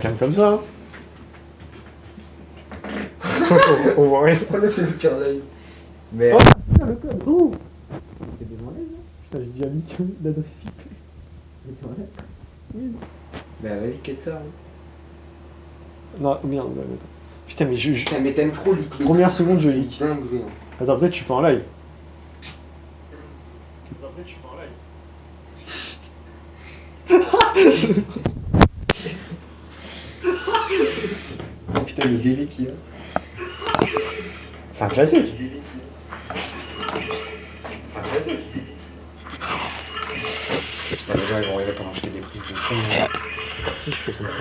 Quelqu'un comme ça, hein. On voit rien. Oh là, c'est le cœur d'œil. Mais. Oh putain, le code. Oh. T'es devant l'aise, hein. Putain, j'ai déjà mis l'adresse IP. Les toilettes. Oui. Bah vas-y, quête ça. Hein. Non, merde, attends. Putain, mais je... Putain, mais t'aimes trop leak. Première seconde, je leak. Dinguerie. Attends, peut-être je suis pas en live. Attends, peut-être je suis pas en live. Oh putain, le délai qu'il y a. C'est un classique. C'est un classique. Putain, les gens ils vont rêver pendant que je fais des prises de con. Si je fais comme ça.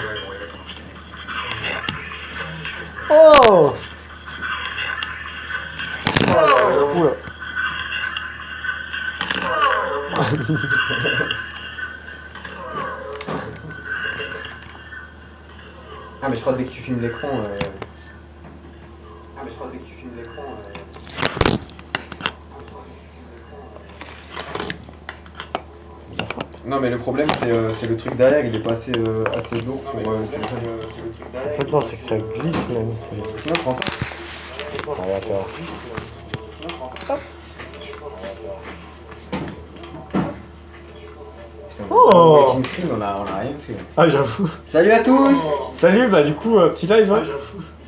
Oh. Oula. Ah mais je crois que dès que tu filmes l'écran... Ah mais je crois que dès que tu filmes l'écran... Non mais le problème c'est le truc derrière, il est pas assez, assez lourd pour... En fait, non, c'est que ça glisse même. Sinon prends ça. Regarde, tu vois. Putain, Oh Waiting Screen, on a rien fait. Ah, j'avoue. Salut à tous. Salut, bah du coup, petit live, hein.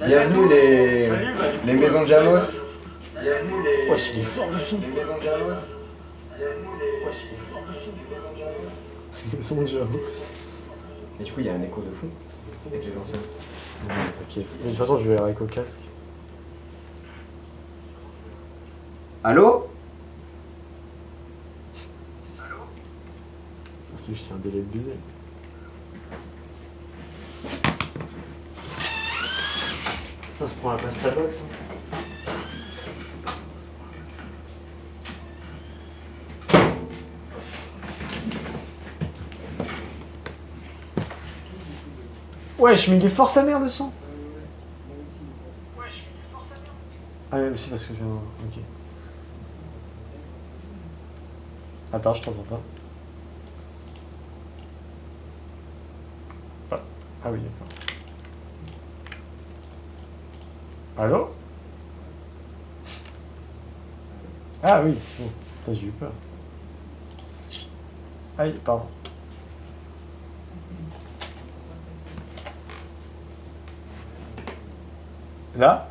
Bienvenue les maisons de Jamos. Bienvenue les... Wesh, il est fort le son. Les maisons de Jamos. Wesh, il est fort le son. Son Dieu. Et du coup il y a un écho de fou avec les anciens. T'inquiète. Mais de toute façon, je vais avec au casque. Allô? C'est juste un délai de baiser. Ça se prend la pasta box. Hein. Wesh, mais il est fort sa mère le son. Ah ouais, aussi parce que je... Ok. Attends, je t'entends pas. Ah oui, d'accord. Allô? Ah oui, c'est bon. Putain, j'ai eu peur. Aïe, pardon. Là?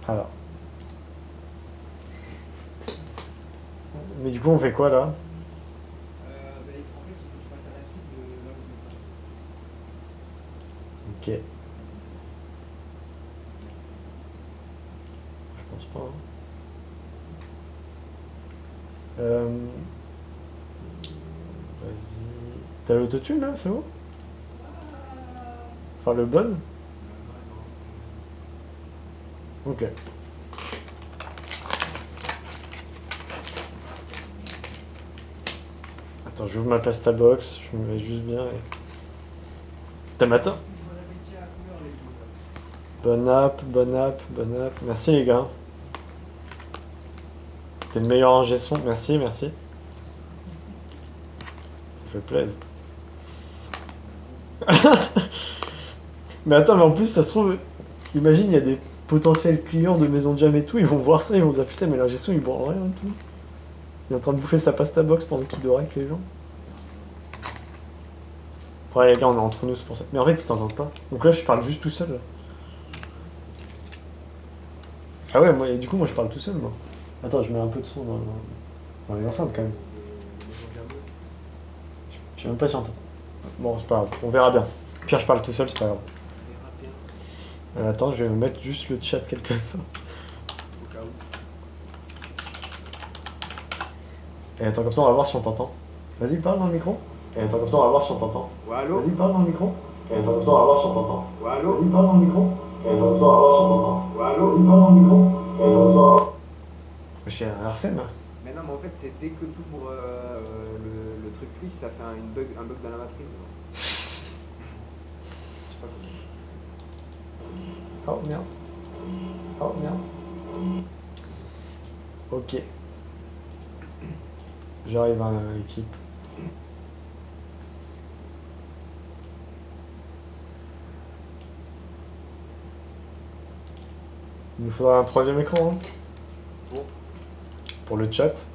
Alors. Mais du coup, on fait quoi là? Ok. Je pense pas. Hein. Vas-y. T'as l'autotune là, c'est bon? Enfin, le bon? Ok. Attends, j'ouvre ma pasta box, je me mets juste bien. Et... T'as matin? Bonne app, bonne app, bonne app. Merci les gars. T'es le meilleur ingé son, merci, merci. Ça fait plaisir. Mais attends, mais en plus, ça se trouve, imagine, il y a des potentiels clients de Maison de Jam et tout, ils vont voir ça, ils vont se dire putain, mais l'ingé son, il boit rien et tout. Il est en train de bouffer sa pasta box pendant qu'il dort avec les gens. Ouais, les gars, on est entre nous, c'est pour ça. Mais en fait, ils t'entendent pas. Donc là, je parle juste tout seul. Là. Ah ouais, moi, et du coup, moi, je parle tout seul, moi. Attends, je mets un peu de son dans les enceintes, quand même. Je suis même pas sûr. Bon, c'est pas grave, on verra bien. Pire, je parle tout seul, c'est pas grave. Attends, je vais me mettre juste le chat quelque part. Et attends, comme ça, on va voir si on t'entend. Vas-y, parle dans le micro. Et attends, comme ça, on va voir si on t'entend. Ouais, allô? Vas-y, parle dans le micro. Et attends, comme ça, on va voir si on t'entend. Ouais, allô? Vas-y, parle dans le micro. Et attends, comme ça, on va voir si on t'entend. Ouais, allô? Vas-y, parle dans le micro. Et attends, comme ça, on va voir. Je suis un Arsène, là. Mais non, mais en fait, c'est dès que tu ouvres le truc clic, ça fait un bug dans la matrice. Genre. Je sais pas comment. Oh merde. Oh merde. Ok. J'arrive à l'équipe. Il nous faudra un troisième écran hein, Bon. pour le chat.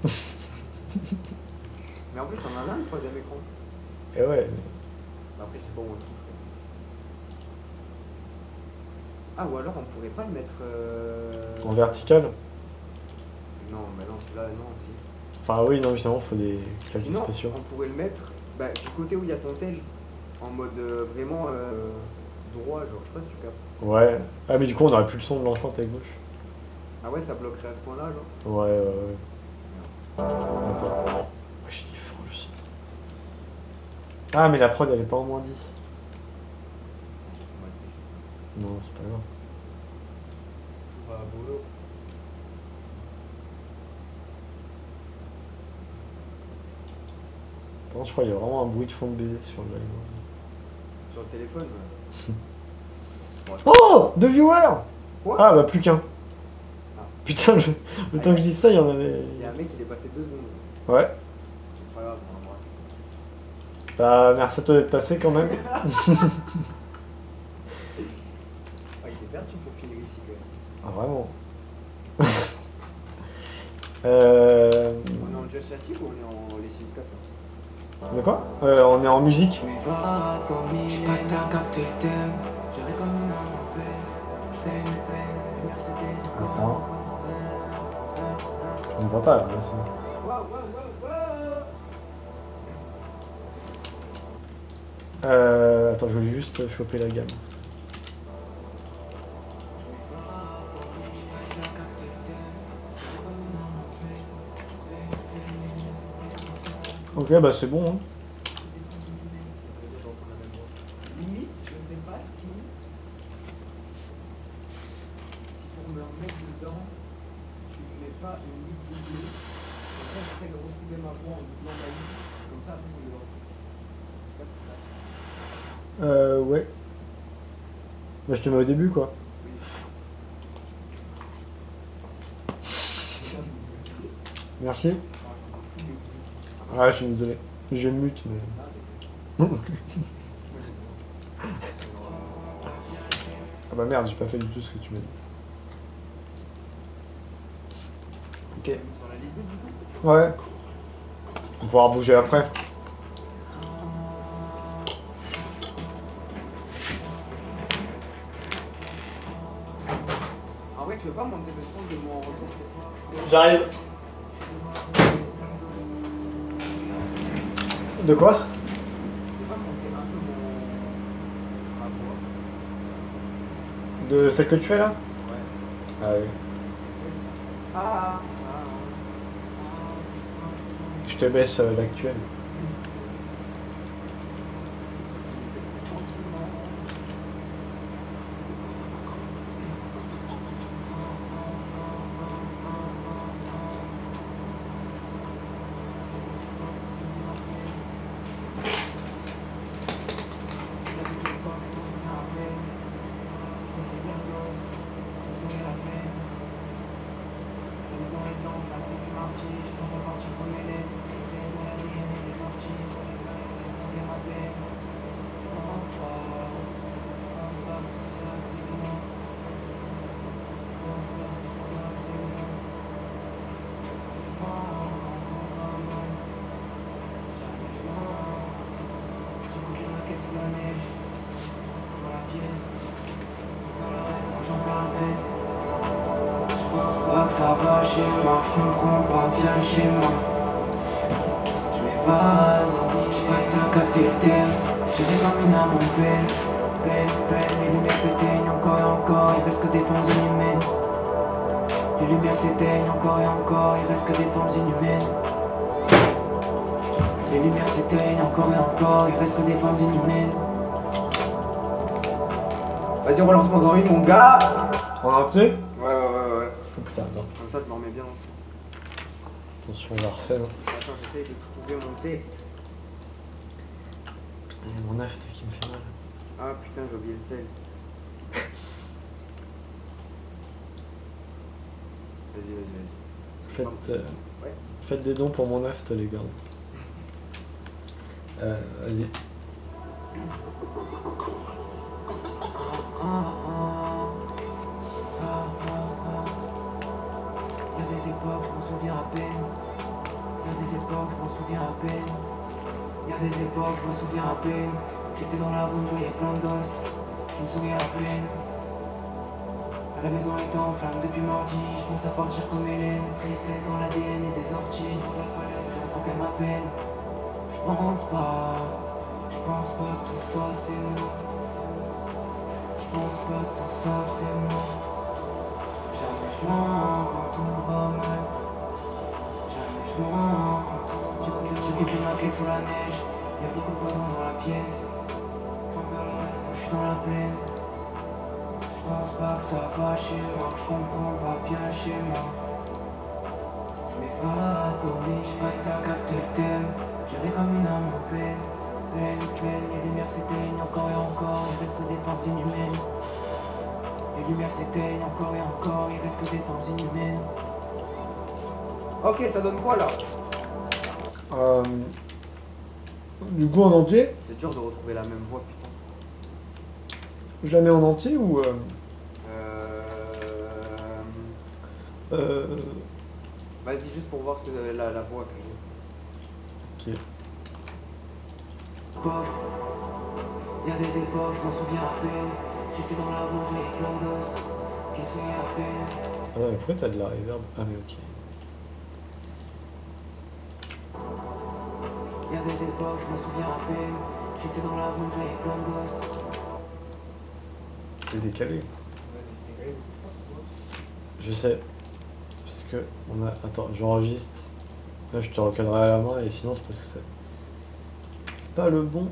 Mais en plus, on en a un troisième écran. Et ouais. Après, je sais pas où on le touche. Ah, ou alors on pourrait pas le mettre. En vertical. Non, mais non, celui-là, non, si. Enfin oui, non, justement, il faut des claviers Sinon, spéciaux. on pourrait le mettre du côté où il y a ton tel, en mode vraiment droit, genre, je sais pas si tu captes. Ouais. Ah mais du coup, on aurait plus le son de l'enceinte avec gauche. Ah ouais, ça bloquerait à ce point-là, genre. Ouais, ouais, ouais. Attends. Ouais, je suis fort aussi. Ah mais la prod, elle est pas en moins 10. Non, c'est pas grave. On va à boulot. Par contre, je crois qu'il y a vraiment un bruit de fond de baiser sur le live. Sur le téléphone, Oh, 2 viewers. Quoi? Ah bah plus qu'un. Ah. Putain, le temps que je dis ça, il y en avait... il y a un mec qui est passé 2 secondes. Ouais. C'est pas grave, on l'embrasse. Bah merci à toi d'être passé quand même. Ah, il s'est perdu pour finir ici, quand même. Ah vraiment. On est en Just Chatting ou on est en Les Sims 4 là? De quoi On est en musique. Je passe ta carte le thème. J'irai comme une Attends. On ne voit pas là. mais c'est bon. Attends, je voulais juste choper la gamme. Ok, bah c'est bon. Hein. Limite, je sais pas si pour me remettre dedans, tu ne mets pas une ligne doublée. Comme ça, j'essaie de retrouver ma voix en doublant ma ligne. Comme ça, après, je le lance. Ouais. Bah je te mets au début quoi. Merci. Ah, je suis désolé. Je mute, mais. Ah bah merde, j'ai pas fait du tout ce que tu m'as dit. Ok. Ouais. On pourra bouger après. En vrai, tu veux pas monter le son de mon retour? J'arrive. De quoi? Tu veux pas monter un peu ma voix? De celle que tu fais là? Ouais. Ah oui. Ah. Je te baisse l'actuel. Ça va chez moi, je comprends pas bien le schéma. Je m'évade, je passe à capter le thème. Je vais comme une âme en peine, les lumières s'éteignent encore et encore, il reste que des formes inhumaines. Les lumières s'éteignent encore et encore, il reste que des formes inhumaines. Les lumières s'éteignent encore et encore, il reste que des formes inhumaines. Vas-y, relance mon envie, mon gars. En entier? Ouais. Oh putain, attends. Comme ça, je m'en remets bien. Attention, on harcèle. Attends, j'essaye de trouver mon texte. Putain, il y a mon aft qui me fait mal. Ah putain, j'ai oublié le sel. Vas-y. Faites, Ouais. faites des dons pour mon aft, les gars. Vas-y. Y'a des époques, je m'en souviens à peine. Y'a des époques, je m'en souviens à peine. Y'a des époques, je m'en souviens à peine. J'étais dans la rue, je voyais plein de gosses. Je me souviens à peine. La maison est en flamme depuis mardi. Je pense à partir comme Hélène. Tristesse dans l'ADN et des orties. Pour la falaise, j'entends qu'elle m'appelle. Je pense pas que tout ça c'est mort. Je pense pas que tout ça c'est mort. Jamais je mens quand tout va mal. Jamais je mens quand tout va mal. J'ai coupé ma quête sous la neige. Y'a beaucoup de poison dans la pièce. Je suis dans la plaine. Je pense pas que ça va chez moi. Je comprends pas bien chez moi. Je m'évade comme les je passe à capter le thème. J'avais comme une âme en peine. Les lumières s'éteignent encore et encore. Il reste que des formes inhumaines. Les lumières s'éteignent encore et encore, il reste que des formes inhumaines. Ok, ça donne quoi là? Du coup, en entier, C'est dur de retrouver la même voix, putain. je la mets en entier ou. Vas-y, juste pour voir ce que la voix que j'ai. Ok. Y'a des époques, je m'en souviens à peine. J'étais dans la rue, j'avais plein de gosses qui me souviennent à peine. Ah non, mais pourquoi t'as de la reverb? Ah, mais ok. Y'a des époques, je m'en souviens à peine. J'étais dans la rue, j'avais plein de gosses. C'est décalé. Je sais. Parce que on a. Attends, j'enregistre. Là, je te recadrerai à la main et sinon, c'est parce que c'est pas le bon.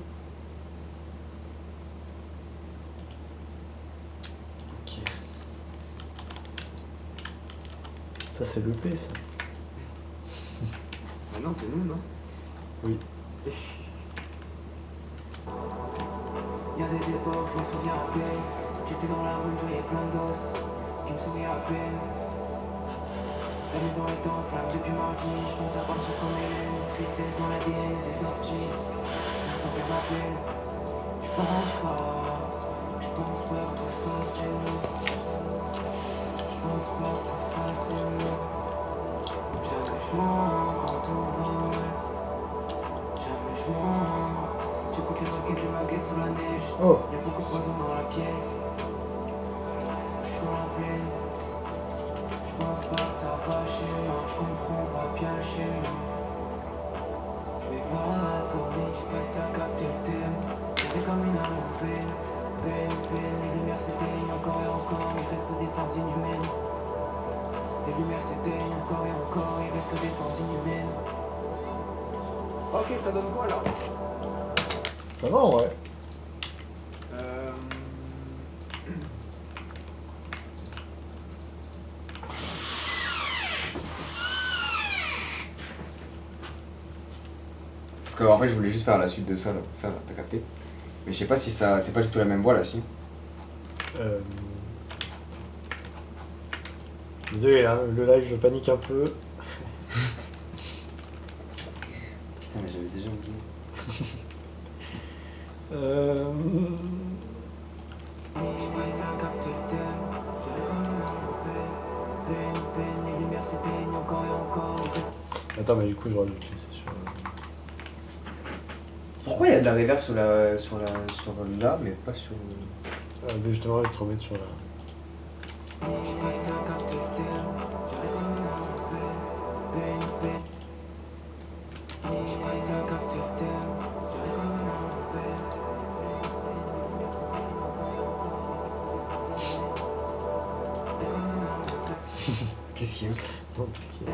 Ok. Ça, c'est l'EP, ça. Ah non, c'est nous, non? Oui. Y'a des époques, je m'en souviens à peine. J'étais dans la rue, je voyais plein de gosses qui me souriaient à peine. La maison est en flamme depuis mardi. Je pense à partir comme Hélène. Tristesse dans l'ADN et des orties. J'entends qu'elle m'appelle. Je pense pas que tout ça c'est mort. Je pense pas que tout ça c'est mort. Jamais je mens quand tout va mal. Jamais je mens. J'écoute les roquettes des maquettes sous la neige. Oh. Y'a beaucoup de poison dans la pièce. Je suis dans la plaine. Je pense pas que ça va chez moi. Je comprends pas bien chez moi. Je vais voir comme les je passe qu'à capter le thème. J'avais comme une âme en peine. Les lumières s'éteignent encore et encore. Il reste que des formes inhumaines. Les lumières s'éteignent encore et encore. Il reste que des formes inhumaines. Ok, ça donne quoi là? Ça va en vrai. Parce qu'en fait, je voulais juste faire la suite de ça, là. Ça, là, t'as capté. Mais je sais pas si ça. C'est pas du tout la même voix là, si. Désolé, hein, le live, je panique un peu. Putain, mais j'avais déjà oublié. Je passe qu'à capter le thème. J'avais comme une âme en peine. Les lumières s'éteignent encore et encore. Il reste Attends, mais du coup, je rajoute, c'est sûr. Pourquoi il y a de la reverb sur là, mais pas sur. Mais justement, je vais te remettre sur la. Je passe qu'à capter le thème. J'avais comme une âme en peine. Je passe qu'à capter le thème. J'avais comme une âme en peine. Qu'est-ce qu'il y a? Non, t'inquiète.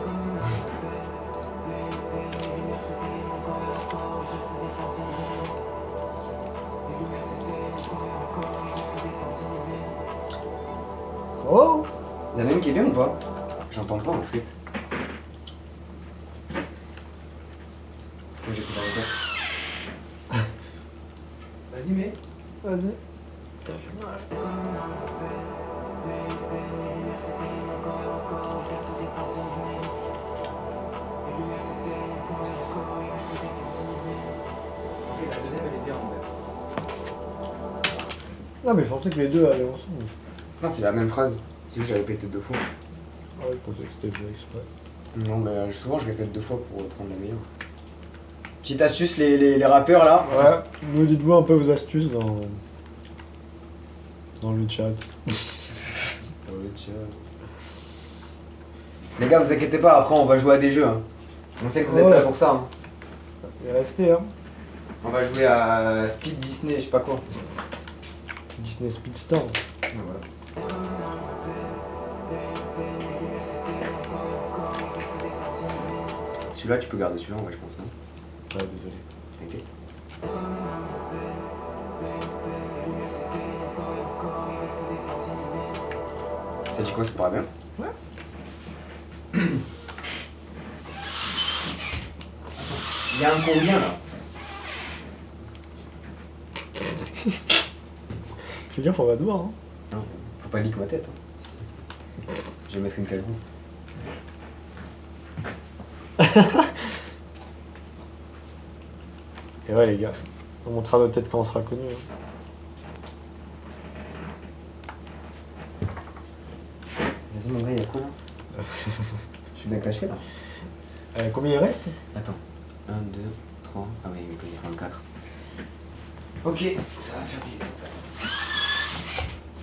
Oh! Y'en a une qui est bien ou pas? J'entends pas en fait. Moi j'écoute dans le casque. Vas-y, mais. Vas-y. Non, mais je pensais que les deux allaient ensemble. Non, c'est la même phrase. C'est juste que j'ai répété 2 fois. Ah ouais, je pensais que c'était fait exprès. Non, mais souvent je répète 2 fois pour prendre la meilleure. Petite astuce, les rappeurs là. Ouais, nous dites-vous un peu vos astuces dans le chat. Les gars, vous inquiétez pas, après on va jouer à des jeux. Hein. On sait que vous êtes là pour ça. Hein. Et restez, hein. On va jouer à Speed Disney, je sais pas quoi. Disney Speedstorm. Voilà. Celui-là, tu peux garder celui-là, ouais, je pense. Non Ouais, désolé. T'inquiète. Ça dit quoi, ça te paraît bien? Ouais. Il y a un combien là? Fais gaffe, on va devoir, hein. Non, faut pas leak ma tête. Hein. Je vais mettre une cagoule. Et ouais, les gars, on montrera notre tête quand on sera connu. Hein. Vas-y, mon gars, il y a quoi là? Je suis bien caché là. Combien il reste? Attends. 1, 2, 3. Ah oui, il peut y faire 4. Ok, ça va faire des.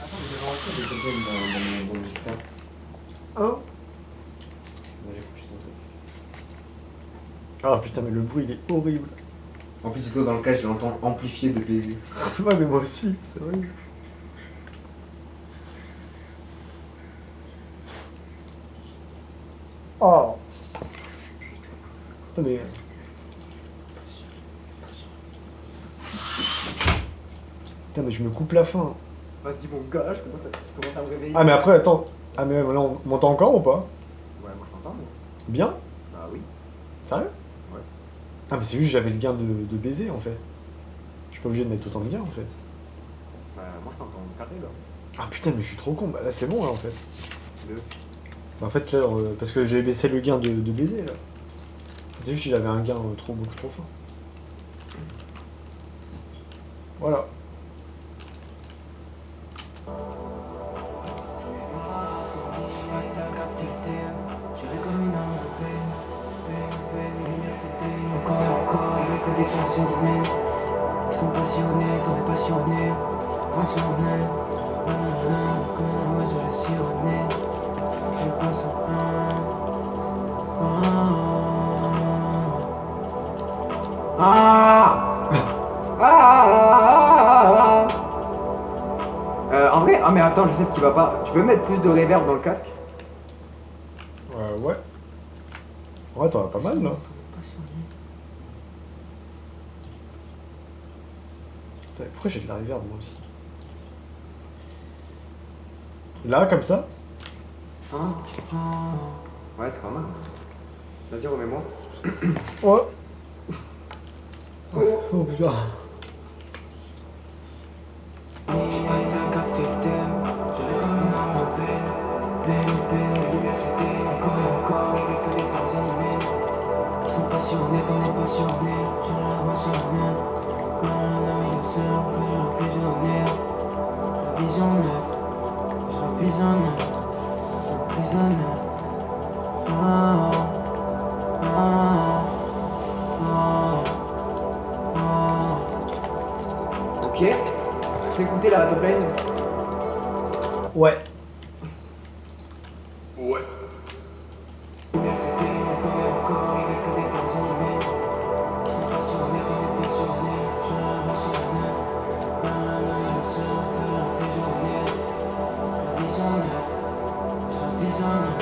Attends, mais j'ai rentré des problèmes dans le putain. Un. Moi j'ai couché ton truc. Ah putain, mais le bruit il est horrible. En plus, toi dans le cas, je l'entends amplifié de baiser. Ouais, mais moi aussi, c'est vrai. Oh. Putain, mais. Putain, mais je me coupe la faim. Vas-y, mon gars, je commence à me réveiller. Ah, mais après, attends. Ah, mais là, on m'entend encore ou pas? Ouais, moi je t'entends, moi. Bien? Bah oui. Sérieux? Ouais. Ah, mais c'est juste que j'avais le gain de baiser en fait. Je suis pas obligé de mettre autant de gain en fait. Bah, moi je t'entends carré là. Ah putain, mais je suis trop con. Bah là, c'est bon là en fait. Deux. Bah, en fait, là, parce que j'ai baissé le gain de baiser là. C'est juste que j'avais un gain beaucoup trop fort. Voilà. Je reste à capter le thème. J'irai comme une âme en peine. L'université, encore et encore, il reste des passionnés. Ils sont passionnés, t'en es passionné. Passionné. Comme un oiseau, je sironné. Je passe En vrai, ah mais attends, je sais ce qui va pas. Tu peux mettre plus de reverb dans le casque? Ouais. Ouais, t'en as pas mal là. Putain, pourquoi j'ai de la reverb moi aussi? Là, comme ça? Ouais, c'est pas mal. Vas-y, remets-moi. Ouais. Oh putain. Je reste à capter le thème. J'irai comme une âme en peine. L'université, encore et encore, il reste des femmes animées. Ils sont passionnés, t'en es passionné. Je la passionné. Comme un ami de sœur, que je prisonnière. Visionnaire, je suis prisonnier. Je suis prisonnier. Ok. Tu peux écouter la radio pleine? Ouais. L'université, encore et encore, il reste des femmes animées. Ils sont passionnés, t'en es passionné. Je la passionné. Comme un ami de sœur, que je prisonnier. Visionnaire, je suis prisonnier.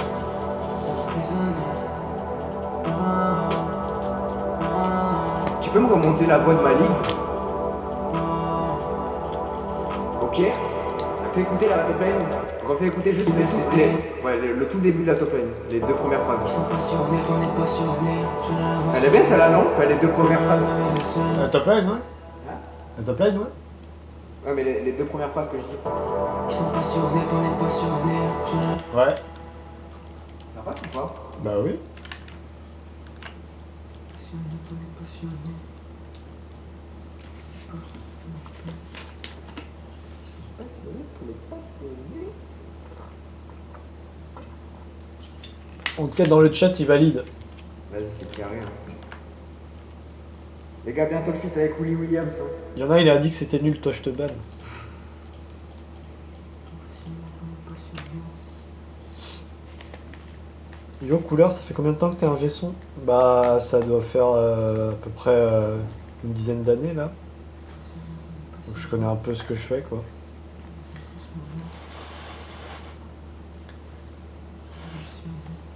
Je suis prisonnier. Tu peux me remonter la voix de ma ligue? Ok. Fais écouter la top lane. Refais écouter juste le tout début de la top lane. Les deux premières Ils phrases. sont passionnés, t'en es passionné. Je la Elle est bien celle-là, non? Enfin, les deux premières phrases. Top line, ouais. Top line, ouais. Ouais, mais les deux premières phrases que je dis. Ils sont passionnés, t'en es passionné. Ouais. Ça passe ou pas? Bah oui. Passionné, on est passionné. En tout cas, dans le chat, il valide. Vas-y, c'est carré. Hein. Les gars, bientôt le feat avec Willy Williams. Hein. Il y en a, il a dit que c'était nul, toi je te banne. Yo, couleur, ça fait combien de temps que t'es ingé son? Bah, ça doit faire à peu près une dizaine d'années là. Donc je connais un peu ce que je fais quoi.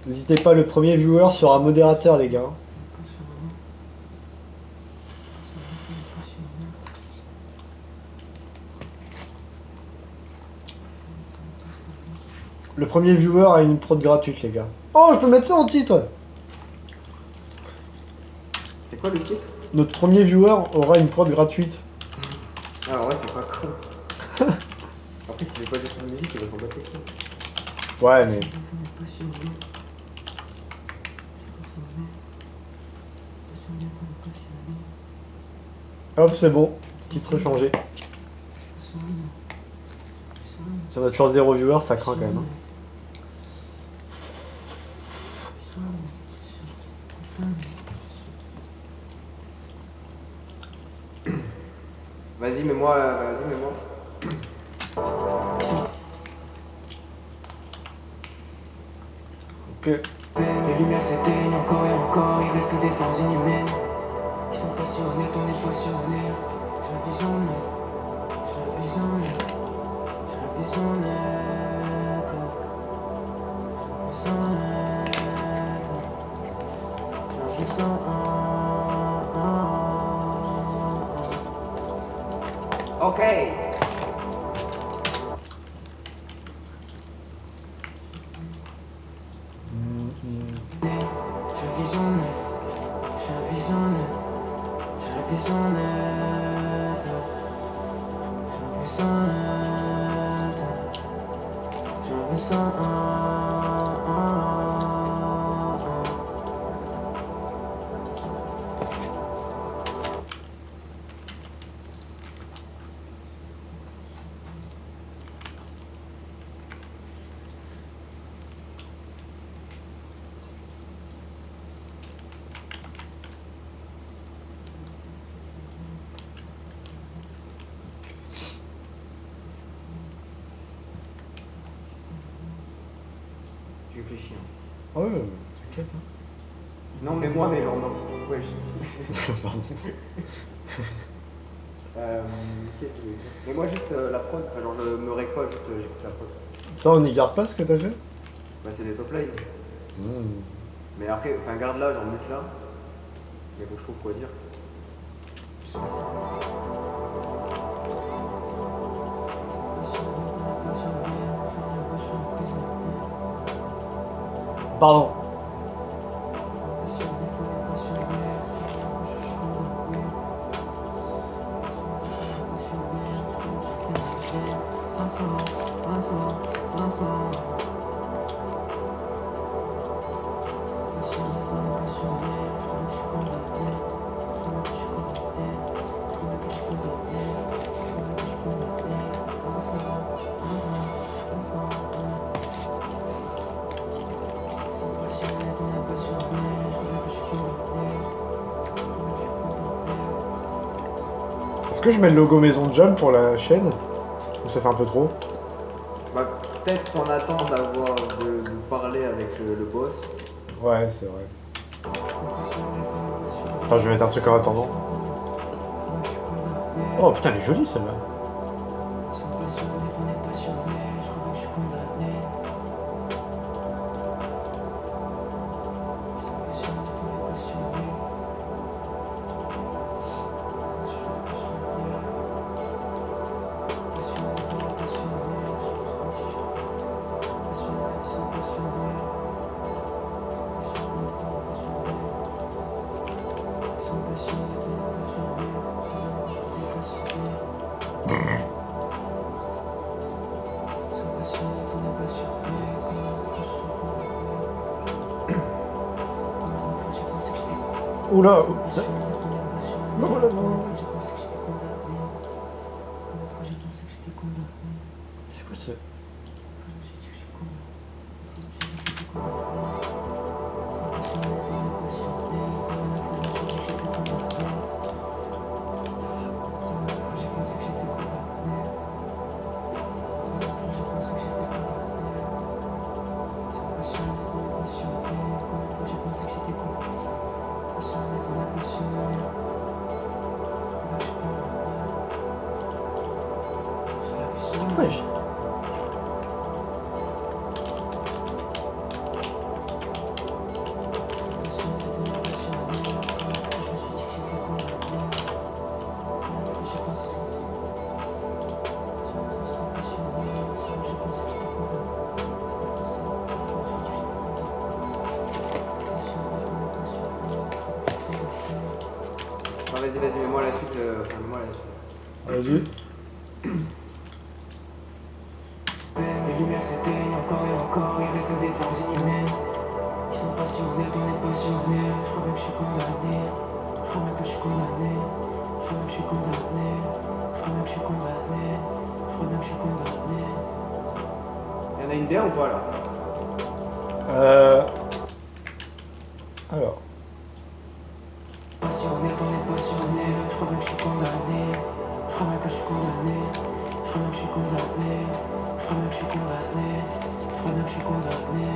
N'hésitez pas, le premier viewer sera modérateur les gars. Le premier viewer a une prod gratuite les gars. Oh, je peux mettre ça en titre. C'est quoi le titre? Notre premier viewer aura une prod gratuite. Alors ouais, c'est pas con. Après, s'il veut pas juste de musique, il va s'en battre les couilles. Ouais, mais... Hop, c'est bon. Titre changé. Si on a toujours 0 viewer, ça craint quand même. Hein. Vas-y, mets-moi. Vas-y, mets-moi. Ok. Les lumières s'éteignent encore et encore, il reste que des formes inhumaines. Ils sont passionnés, on est passionnés. J'ai la vision nette, j'ai la vision nette, j'ai la vision nette, j'ai la vision nette, j'ai la vision Ok. j'ai la vision nette, j'ai la vision nette, j'ai la vision nette, j'ai la vision nette, j'ai la vision Tu réfléchis. Hein. Ouais, t'inquiète. Hein. Non, mets-moi, mais genre, non. Ouais, Pardon. Qu'est-ce que tu veux dire? Mets-moi juste la prod. Enfin, genre, je me règle pas, juste j'écoute la prod. Ça, on n'y garde pas ce que t'as fait? Bah, c'est des top lines. Mais après, enfin, garde là, genre, mute là. Mais faut que je trouve quoi dire. Pardon. Est-ce que je mets le logo Maison de Jump pour la chaîne? Ou ça fait un peu trop? Bah, peut-être qu'on attend d'avoir de parler avec le boss. Ouais, c'est vrai. Attends, je vais mettre un truc en attendant. Oh putain, elle est jolie celle-là. Oula! Wesh. Non, vas-y, mets-moi la suite. Enfin, mets-moi la suite. Vas-y. Les lumières s'éteignent encore et encore, il reste que des formes inhumaines. Ils sont passionnés, on n'est passionnés. Je crois bien que je suis condamné. Je crois bien que je suis condamné. Je crois bien que je suis condamné. Je crois bien que je suis condamné. Je crois bien que je suis condamné. Y'en a une bien ou pas là? Alors. Passionné, on est passionné. Je crois bien que je suis condamné. Je crois bien que je suis condamné. Je crois bien que je suis condamné. Je crois bien que je suis condamné. Je crois bien que je suis condamné.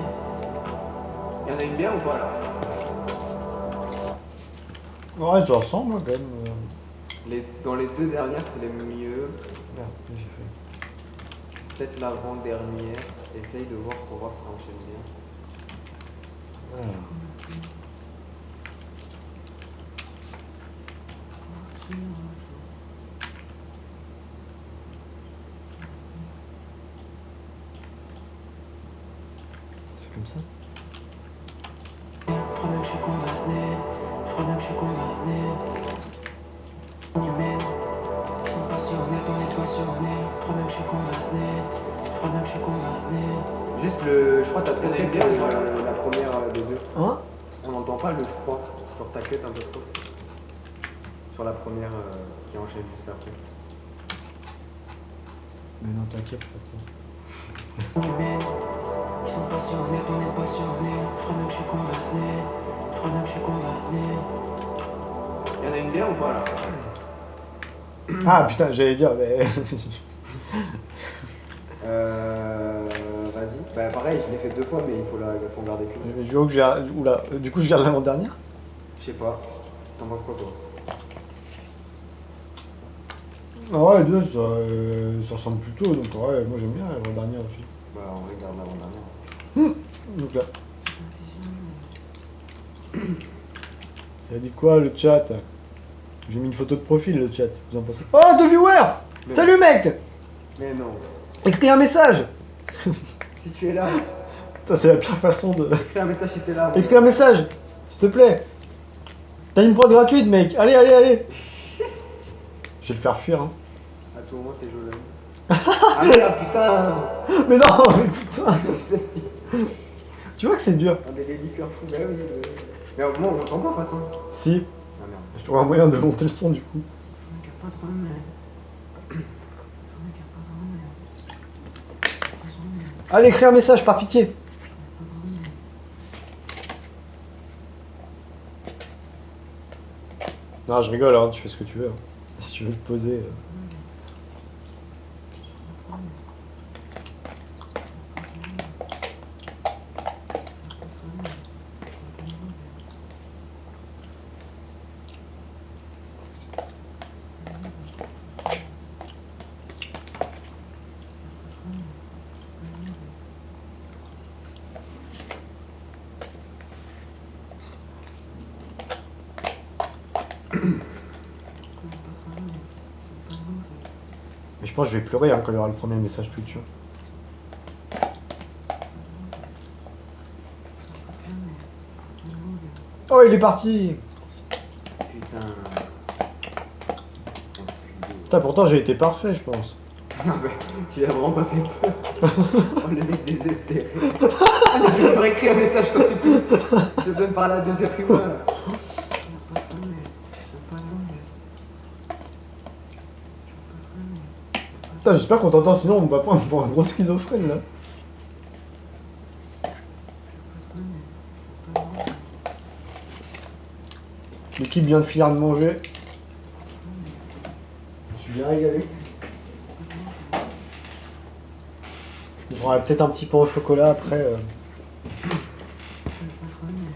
Y'en a une bien ou pas là? Ouais, ça ressemble quand même. Dans les deux dernières, c'est les mieux. Merde, j'ai fait. Peut-être l'avant-dernière. Essaye de voir pour voir si ça enchaîne bien. Voilà. C'est comme ça. Je crois bien que je suis condamné. Je crois bien que je suis condamné. Inhumaine. Ils sont passionnés, on est passionnés. Je crois bien que je suis condamné. Je crois bien que je suis condamné. Juste le. Je crois que t'as fait bien ou pas, la première des deux. Hein? On n'entend pas le je crois. Genre ta quête un peu trop. Sur la première qui enchaîne juste après. Mais non, t'inquiète, pas Inhumaine. Ils sont passionnés, on est passionnés. Je crois bien que je suis condamné. Je crois bien que je suis condamné. Y'en a une bien ou pas là? Ah putain, j'allais dire, mais. Vas-y. Bah pareil, je l'ai fait deux fois, mais il faut en garder qu'une. Je vois que j'ai. Oula, du coup, je garde l'avant-dernière. Je sais pas. T'en penses quoi toi? Ah ouais, les deux, ça ressemble plutôt, donc ouais, moi j'aime bien l'avant-dernière aussi. Bah on regarde l'avant-dernière. Donc là. Ça a dit quoi le chat? J'ai mis une photo de profil le chat, vous en pensez? Oh, 2 viewers! Mais Salut mec! Mais non. Écris un message! Si tu es là, Putain, c'est la pire façon de. écris un message si t'es là. Écris un message, s'il te plaît. T'as une prod gratuite, mec. Allez, allez, allez. Je vais le faire fuir. Hein. À tout moment, c'est Jolan. Ah merde, putain. Mais non, mais putain. Tu vois que c'est dur. Un des liqueurs fous, bah oui. Mais au moins, on entend pas, de toute façon. Si, Ah merde. je trouve un moyen de monter le son du coup. Allez, écris un message par pitié. Non, je rigole, hein, tu fais ce que tu veux. Hein. Si tu veux te poser. Mais je pense que je vais pleurer hein, quand il y aura le premier message Twitch. Oh, il est parti! Putain. Putain, pourtant j'ai été parfait, je pense. Ah bah, tu l'as vraiment pas fait peur. Oh, le mec désespéré. Je vais me écrire un message quand c'est tout. J'ai besoin de parler à deux êtres humains. Là. Putain, j'espère qu'on t'entend, sinon on va prendre pour un gros schizophrène là. L'équipe vient de finir de manger. Je suis bien régalé. Je prendrai peut-être un petit pain au chocolat après.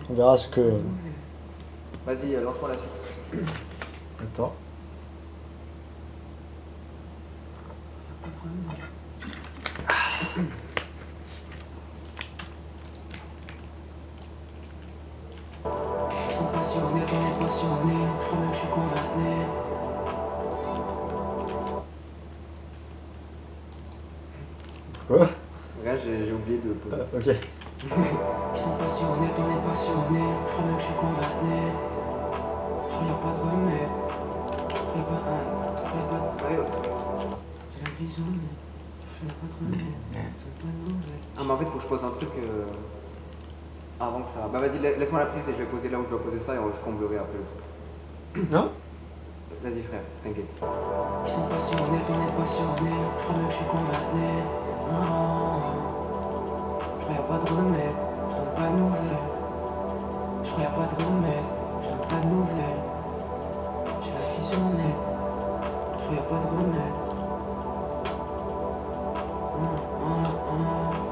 On verra ce que Vas-y, lance-moi la suite. Attends. Ils sont passionnés, on est passionnés. Je crois même que je suis condamné. Quoi? Regarde, j'ai oublié de poser. Ok. Ils sont passionnés, on est passionnés. Je crois même que je suis condamné. Je crois y'a pas de remède. Je crois y'a pas un. Je crois y'a pas de. Ouais, ouais. J'ai la vision, mais. Je crois y'a pas de remède. C'est pas de nouvelle. Ah, mais en fait, faut que je pose un truc avant que ça. Bah, vas-y, laisse-moi la prise et je vais poser là où je dois poser ça et je comblerai après le truc. Non? Vas-y, frère, t'inquiète. Ils sont passionnés, on est passionnés. Je crois même que je suis condamné. Non. Je crois y'a pas de remède. Je donne pas de nouvelles. Je crois y'a pas de remède. Je donne pas de nouvelles. J'ai la vision nette. Je crois y'a pas de remède.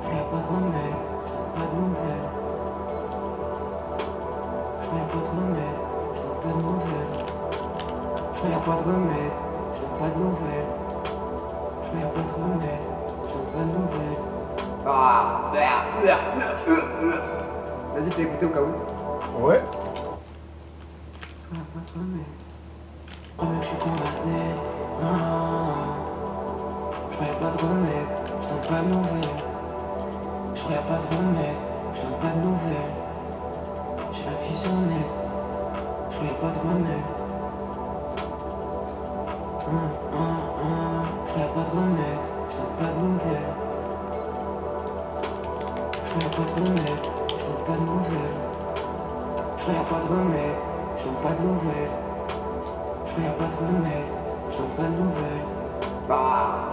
Je crois y'a pas de remède. Je donne pas de nouvelles. Je crois y'a pas de remède. Je donne pas de nouvelles. Je crois y'a pas de remède. Je donne pas de nouvelles. Je crois y'a pas de remède. Je donne pas de nouvelles. Ah. Vas-y, fais écouter au cas où. Ouais. Je crois y'a pas de remède. Je crois même que je suis condamné. Je crois y'a pas de remède. Je donne pas de nouvelles. Je crois y'a pas de remède. Je donne pas de nouvelles. J'ai la vision nette. Je crois y'a pas de remède. Je crois y'a pas de remède. Je donne pas de nouvelles. Je crois y'a pas de remède. Je donne pas de nouvelles. Je crois y'a pas de remède. Je donne pas de nouvelles. Je crois y'a pas de remède. Je donne pas de nouvelles. Ah.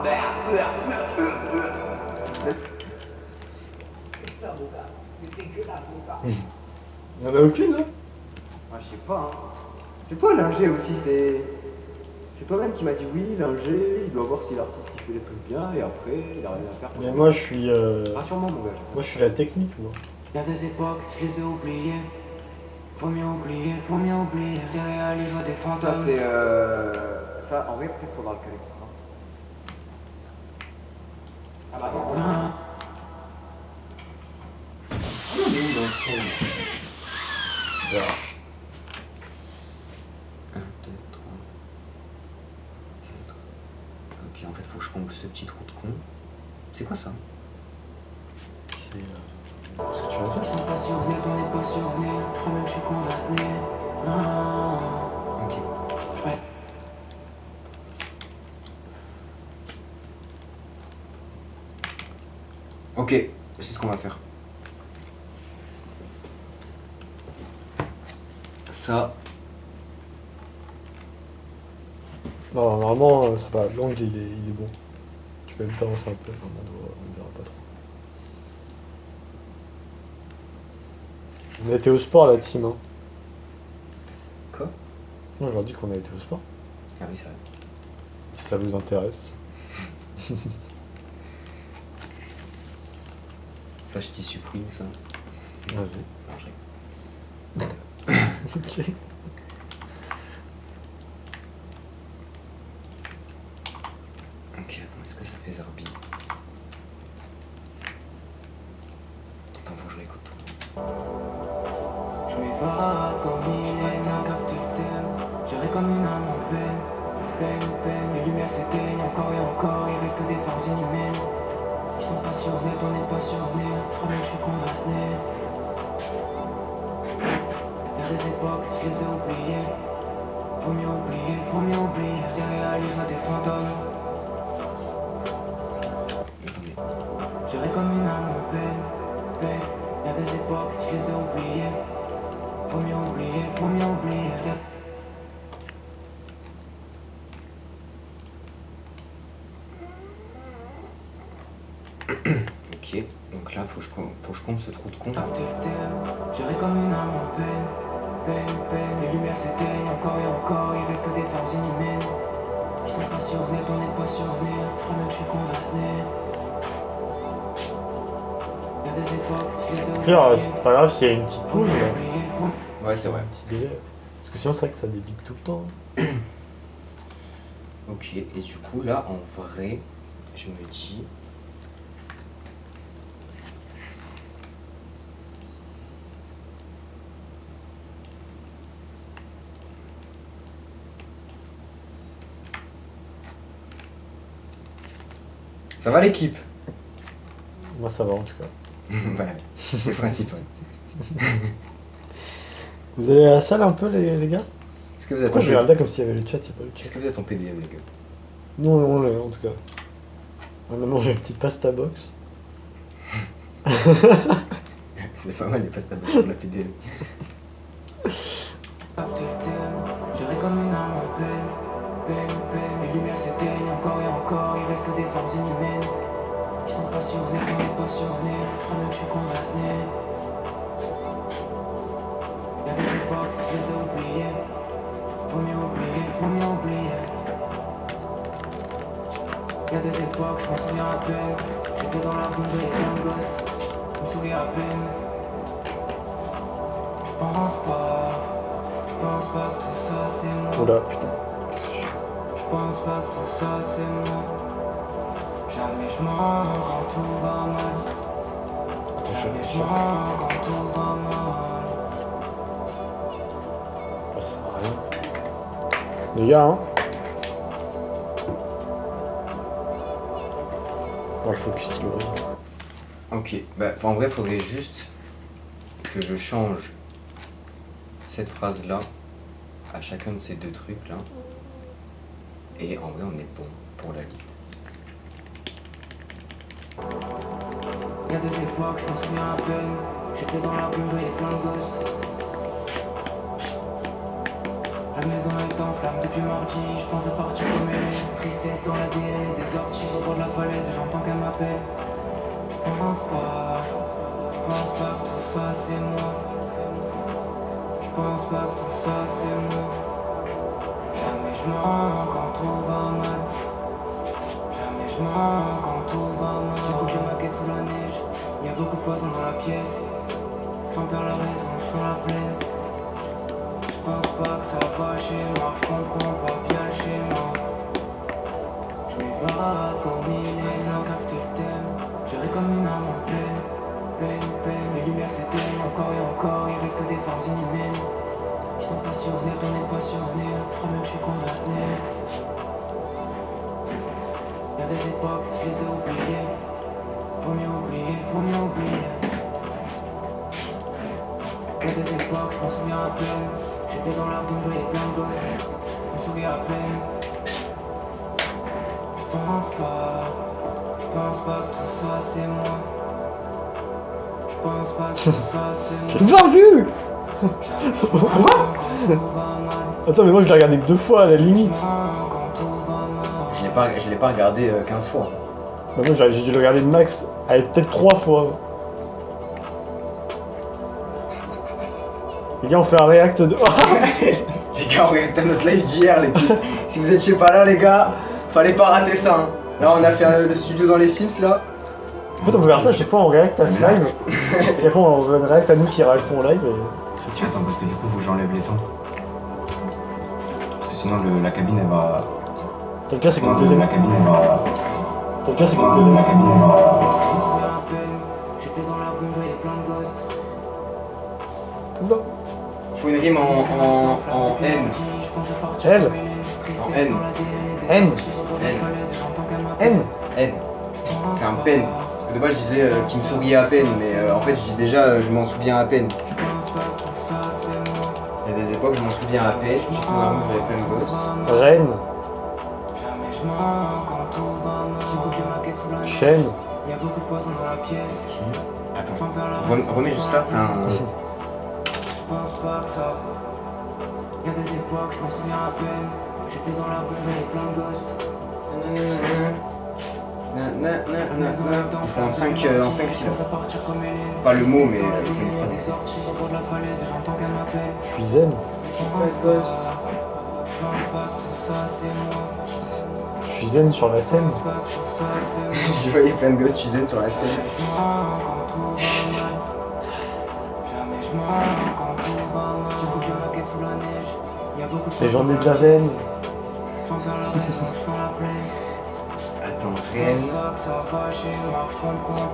Il y en a aucune là? Ah, je sais pas, hein. C'est toi l'ingé aussi, c'est toi-même qui m'a dit oui, l'ingé, il doit voir si l'artiste il fait les trucs bien et après il a rien à faire. Mais moi je suis. Rassure-moi mon gars. Moi je suis la technique moi. Y'a des époques, je les ai oubliées. Faut mieux oublier, faut mieux oublier. Derrière les joies des Ça fantômes. c'est ça en vrai peut-être faudra le caler. Ah bah attends. Ah, Il est où dans le son? Voilà. 1, 2, 3, 4. Ok, en fait, faut que je comble ce petit trou de con. C'est quoi ça? C'est. Ce que tu veux ils faire? sont passionnés, on est passionnés. Je crois même que je suis condamné. Ok. Je crois. Ok, c'est ce qu'on va faire. Ça. Non, normalement ça va. L'angle il est bon. Tu peux même t'avancer un peu. Enfin, on verra pas trop. On a été au sport la team. Hein. Quoi? Non, je leur dis qu'on a été au sport. Ah oui, c'est vrai. Si ça vous intéresse. Ça, je t'y supprime, ça. Vas-y. Non, je rigole. Ok. Ok, attends, est-ce que ça fait Zarbi? Attends, faut que je réécoute tout. Je m'évade comme il est un capteur. J'irai comme une âme en peine. Peine. Les lumières s'éteignent encore et encore. Il reste que des formes inhumaines. Ils sont passionnés, on est passionnés. Je crois même que je suis condamné. Y'a des époques, je les ai oubliées. Faut mieux oublier, faut mieux oublier. Derrière les joies des fantômes. Attendez. J'irai comme une âme en peine. Y'a des époques, je les ai oubliées. Faut mieux oublier, faut mieux oublier. Ok, donc là, faut que je comble ce trou de con. Capter le thème, j'irai comme une âme en peine. Les lumières s'éteignent encore et encore. Il reste que des formes inhumaines. Ils sont passionnés, on est passionnés. Je crois même que je suis condamné. Y'a des époques, je les ai Pire, oubliées. c'est pas grave s'il y a une petite Faut pause. mieux Là. oublier, faut Ouais, c'est vrai. Un petit délai. Parce que sinon, c'est vrai que ça débique tout le temps. Ok, et du coup, là, en vrai, je me dis... Ça va l'équipe? Moi, ça va en tout cas. Ouais, c'est le principal. Vous allez à la salle un peu, les gars? Est-ce que vous êtes en Pourquoi je PDF? regarde là comme s'il y avait le chat, il n'y a pas le Est-ce chat. que vous êtes en PDF, les gars? Non, en tout cas. On a mangé une petite pasta box. C'est pas mal les pastas pour la PDF. J'irai comme une âme en peine, peine, peine. Les lumières s'éteignent encore et encore, il reste que des formes inhumaines. Ils sont passionnés, on est passionnés, je crois bien que je suis condamné. Y'a des époques, je les ai oubliées. Faut mieux oublier, faut mieux oublier. Y'a des époques, je m'en souviens à peine. J'étais dans la rue, j'avais plein de ghosts. Je me souviens à peine. Je pense pas que tout ça c'est moi. Oula, putain. Je pense pas que tout ça c'est moi. Jamais je mens quand tout va mal. Jamais je mens quand tout va mal. Ça sert à rien. Les gars, hein. Dans le focus, il est horrible. Ok, bah en vrai, faudrait juste que je change cette phrase-là à chacun de ces deux trucs-là. Et en vrai, on est bon pour la liste. Y'a des époques, je m'en souviens à peine. J'étais dans la rue, je voyais plein de ghosts. La maison est en flammes depuis mardi, je pense à partir comme elle est. Tristesse dans l'ADN et des orties au bord de la falaise et j'entends qu'elle m'appelle. Je pense pas que tout ça c'est moi. Je pense pas que tout ça c'est moi. Jamais je mens quand tout va mal. Jamais je mens quand tout va mal. J'écoute les maquettes sous la neige, y a beaucoup de poison dans la pièce. J'en perds la raison, je suis dans la plaine. Je pense pas que ça va chez moi, je comprends pas bien le schéma. Je m'évade comme il est, c'est un capté le thème. J'irai comme une âme en peine, peine, peine. Les lumières s'éteignent encore et encore, il reste que des formes inhumaines. Ils sont passionnés, on est passionnés, je crois bien que je suis condamné. Y'a des époques, je les ai oubliées. Faut mieux oublier, faut mieux oublier. Y'a des époques, je m'en souviens à peine. J'étais dans la rue, je voyais plein de ghosts. Je me souviens à peine. Je pense pas que tout ça c'est moi. Je pense pas que tout ça c'est moi. 20 vues! Jamais je mens quand tout va mal. Attends, mais moi je l'ai regardé que 2 fois à la limite. Je mens quand tout va mal. Je l'ai pas regardé 15 fois. Bah, moi j'ai dû le regarder de max, allez, peut-être 3 fois. Les gars, on fait un react de. Les gars, on regarde notre live d'hier, les gars. Si vous étiez pas là, les gars, fallait pas rater ça. Hein. Là, on a fait le studio dans les Sims, là. En fait, on peut faire ça à chaque fois, on react à ce live. Et après, on react à nous qui réactons au live et c'est tout. Attends, parce que du coup, faut que j'enlève les temps. Parce que sinon, la cabine, elle va. Dans le cas, c'est qu'on deuxième. La cabine, elle va. Dans le cas, c'est qu'on deuxième. La cabine, elle va. Je me souviens à peine. J'étais dans la rue, je voyais plein de ghosts. Oula. Faut une rime en N. L. En N. N. N. N. C'est un pen. Parce que de base, je disais qu'il me souriait à peine, mais en fait, je dis déjà, je m'en souviens à peine. Il y a des époques, je m'en souviens à peine. J'étais dans la rue, j'avais plein de ghosts. Rennes. Chaîne. Il y a beaucoup de poison dans la pièce. Attends, remets juste là. Je pense pas que ça. Il y a des époques, je m'en souviens à peine. J'étais dans la rue, j'avais plein de ghosts. Il faut en 5 syllabes. Pas le mot, mais il faut une phrase. Je suis zen. Je suis zen sur la scène. J'ai voyé plein de gosses, je suis zen sur la scène. Jamais je mens quand tout va mal. J'écoute les maquettes sous la neige. Et j'en ai de la veine. Attends, Rennes.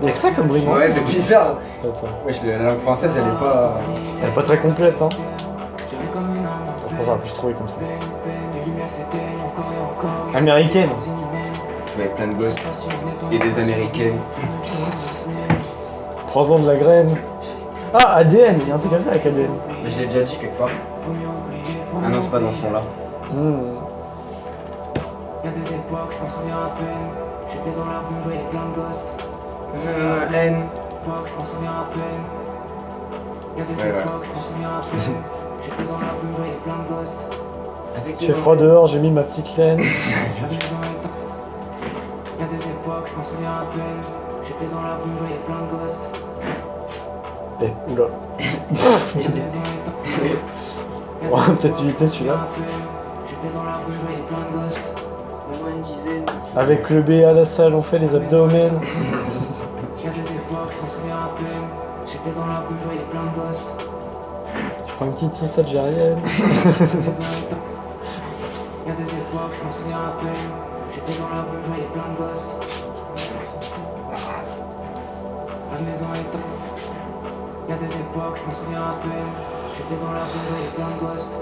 Il y a que ça comme rime. Ouais, c'est bizarre. Attends. Wesh, la langue française, elle est pas. Elle est pas très complète, hein. Je pense qu'on pu se trouver comme ça. Américaine. Ouais, plein de gosses. Et des américaines. 3 ans de la graine. Ah, ADN, il y a un truc à faire avec ADN. Mais je l'ai déjà dit quelque part. Ah non, c'est pas dans ce son-là. Y'a des époques, je m'en souviens à peine. J'étais dans la rue, je voyais plein de ghosts. N. Époque, je m'en souviens à peine. Y'a des Ouais, ouais. époques, je m'en souviens à peine. J'étais dans la rue, je voyais plein de ghosts. Avec Il fait froid dehors, j'ai mis ma petite laine. La maison est en- Y'a des époques, je m'en souviens à peine. J'étais dans la rue, je voyais plein de ghosts. Eh, oula. La maison est en- On va peut-être éviter celui-là. J'étais dans la rue, je voyais plein de ghosts. une dizaine. Avec le B à la salle, on fait les abdomens. Y'a des époques, je m'en souviens à peine. J'étais dans la rue, je voyais plein de ghosts. Je prends une petite sauce algérienne. Y'a des époques, je m'en souviens à peine. J'étais dans la rue, je voyais plein de ghosts. La maison est en... Y'a des époques, je m'en souviens à peine. J'étais dans la rue, je voyais plein de ghosts.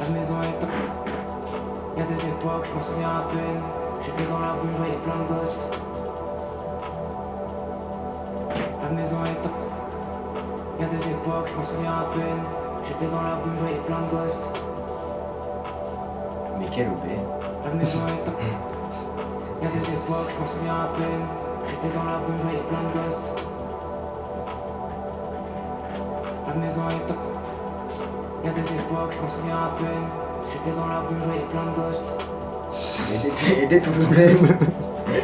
La maison est en... Y'a des époques, je m'en souviens à peine. J'étais dans la rue, je voyais plein de ghosts. La maison est en... Y'a des époques, je m'en souviens à peine. J'étais dans la rue, je voyais plein de ghosts. Mais quel OP. La maison est en... Y'a des époques, je m'en souviens à peine. J'étais dans la rue, je voyais plein de ghosts. La maison est en... Y'a des époques, je m'en souviens à peine. J'étais dans la rue, je voyais plein de ghosts. Et des Toulousaines.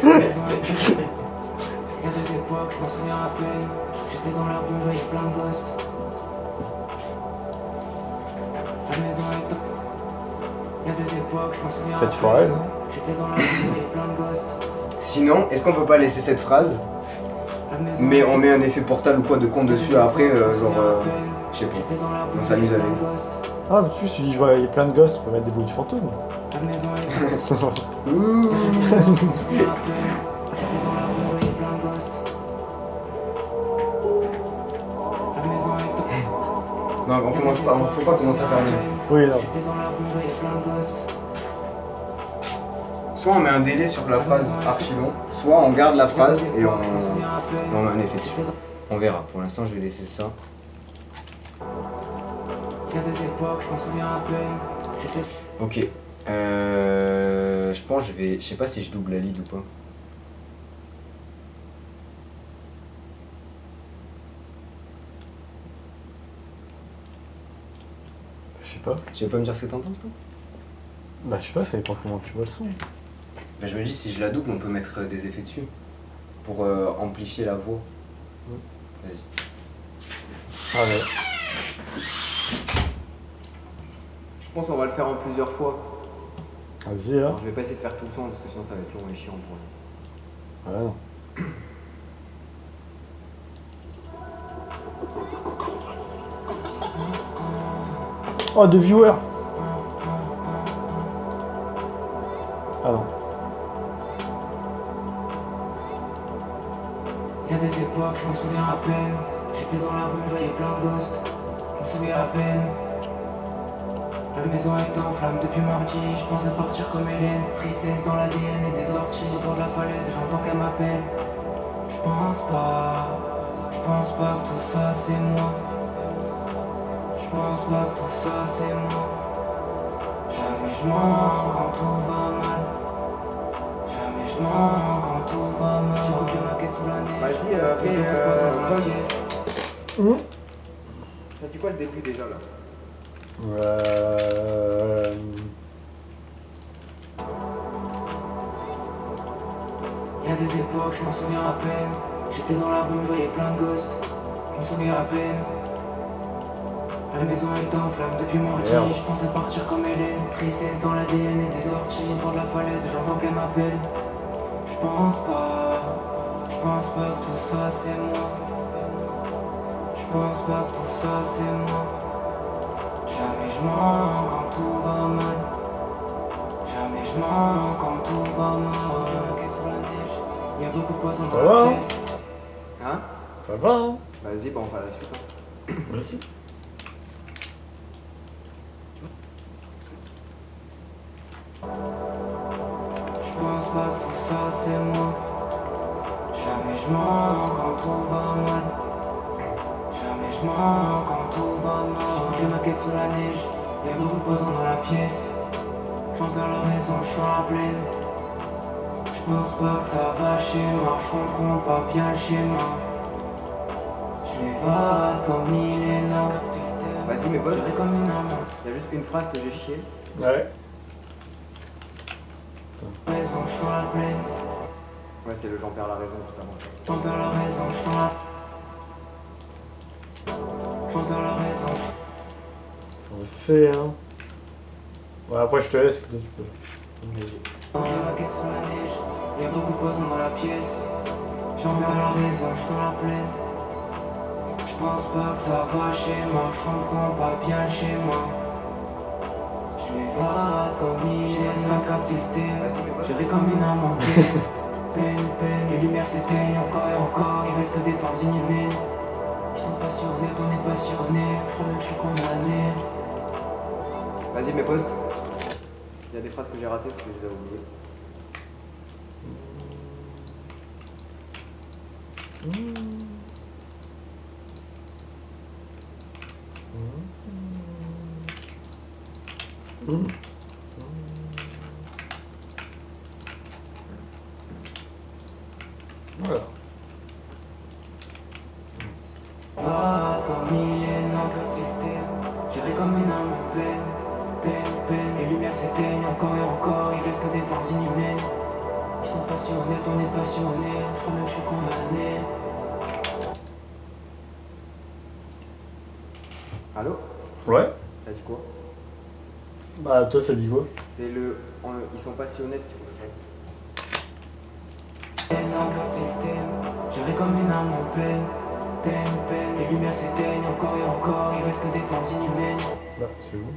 La maison est en... Y'a des époques, je m'en souviens à peine. J'étais dans la rue, je voyais plein de ghosts. La maison est en... Y'a des époques, je m'en souviens à Faites peine. forêt, non? J'étais dans la rue, je voyais plein de ghosts. Sinon, est-ce qu'on peut pas laisser cette phrase, La maison mais est on en... met un effet portal ou quoi de con dessus après, genre. Je sais pas. J'étais dans la rue, on je s'amuse voyais avec. plein de ghosts. Ah, en plus, je vois, il y a plein de ghosts, on peut mettre des bruits de fantômes. La maison est en... Ouh. Je m'en souviens à peine. J'étais dans la rue, je voyais plein de ghosts. La maison est en... Non, on commence pas, faut pas commencer à faire mieux. Oui, non. J'étais dans la rue, je voyais plein de ghosts. Soit on met un délai sur la phrase archi long, soit on garde la phrase et Je m'en souviens à peine. on met un effet dessus. J'étais dans- On verra. Pour l'instant, je vais laisser ça. Il y a des époques, je m'en souviens à peine. J'étais... Ok. Je pense que je vais. Je sais pas si je double la lead ou pas. Je sais pas. Tu veux pas me dire ce que t'en penses, toi? Bah, je sais pas, ça dépend comment tu vois le son. Bah, je me dis, si je la double, on peut mettre des effets dessus. Pour amplifier la voix. Vas-y. Ah ouais. Je pense qu'on va le faire en plusieurs fois. Vas-y, là. Alors, je vais pas essayer de faire tout le son parce que sinon ça va être long et chiant pour lui. Ouais, non. Oh, de viewers. Ah non. Il y a des époques, je m'en souviens à peine. J'étais dans la rue, je voyais plein de ghosts. Je me souviens à peine. La maison est en flamme depuis mardi. Je pensais partir comme Hélène. Tristesse dans l'ADN et des orties au bord de la falaise. J'entends qu'elle m'appelle. Je pense pas que tout ça c'est moi. Je pense pas que tout ça c'est moi. Jamais je mens quand tout va mal. Jamais je mens quand tout va mal. J'ai bouclé ma quête sous la neige. Vas-y, Y'a fais beaucoup de poison dans la pause. pièce. T'as dit quoi le début déjà là? Il y a des époques, je m'en souviens à peine. J'étais dans la rue, je voyais plein de ghosts. Je me souviens à peine. La maison est en flamme depuis mardi. Merde. Je pensais partir comme Hélène. Tristesse dans l'ADN et des orties au bord de la falaise. J'entends qu'elle m'appelle. Je pense pas que tout ça c'est moi. Je pense pas que tout ça c'est moi. je mens quand tout va mal. Jamais je mens quand tout va mal. Je m'inquiète sur la neige. Y'a beaucoup de poissons Ça dans va, la hein? pièce. Hein? Ça va, hein? Vas-y, bah on va à la suite. Hein. Vas-y. Je pense pas que tout ça c'est moi. Jamais je mens quand tout va mal. Jamais je mens quand tout va mal. J'ai ma quête sur la neige. Y'a beaucoup de poissons dans la pièce. J'en perds la raison, je suis en pleine. Je pense pas que ça va chez moi. Je comprends pas bien le schéma. Je m'évade comme Milena. Vas-y, mes potes. J'irai comme une amant. Il y a juste une phrase que j'ai chiée. Ouais. Raison, je suis en pleine. Ouais, c'est le j'en perds la raison juste avant ça. J'en perds la raison, je suis en J'en perds la raison, je J'en ai fait, hein. Ouais, après, je te laisse, que toi, tu peux. Vas-y. J'ai ma quête sur la neige, y'a beaucoup de poissons dans la pièce. J'en perds la raison, je suis en pleine. Je pense pas que ça va chez moi, je comprends pas bien le schéma. Je m'évade comme il est, ça capte le thème. Vas-y, mes potes. J'irai comme une âme en peine. Peine, peine, les lumières s'éteignent encore et encore, il reste que des formes inhumaines. Ils sont passionnés, on est passionnés, je crois bien que je suis condamné. Vas-y, mes potes. Il y a des phrases que j'ai ratées parce que je les ai oubliées. Voilà. Va comme il est, sans capter le terme. J'irai comme une âme en peine, peine, peine. Les lumières s'éteignent encore et encore, il reste que des formes inhumaines. Ils sont passionnés, on est passionnés, je crois bien que je suis condamné. Allô? Ouais. Ça dit quoi? Bah, toi, ça dit quoi? C'est le. Ils sont passionnés. Et sans capter le thème. J'irai comme une âme en peine, peine, peine. Les lumières s'éteignent encore et encore, il reste que des formes inhumaines. Bah, c'est où?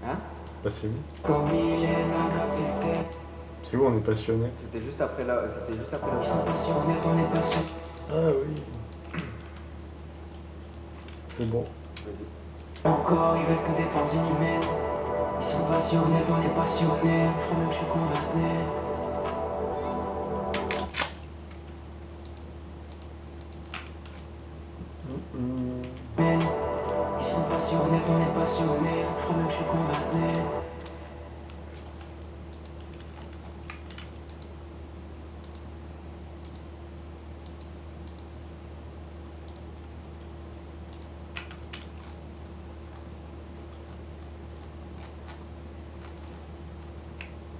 Hein? Bah, c'est où? Comme il est, sans capter le thème. C'est où on est passionné? C'était juste après la. C'était juste après Ils sont la. passionnés, on est passionnés. Ah oui. C'est bon. Vas-y. Encore, il reste que des formes inhumaines. Ils sont passionnés, on est passionnés. Je crois bien que je suis condamné. Men, ils sont passionnés, on est passionnés. Je crois bien que je suis condamné.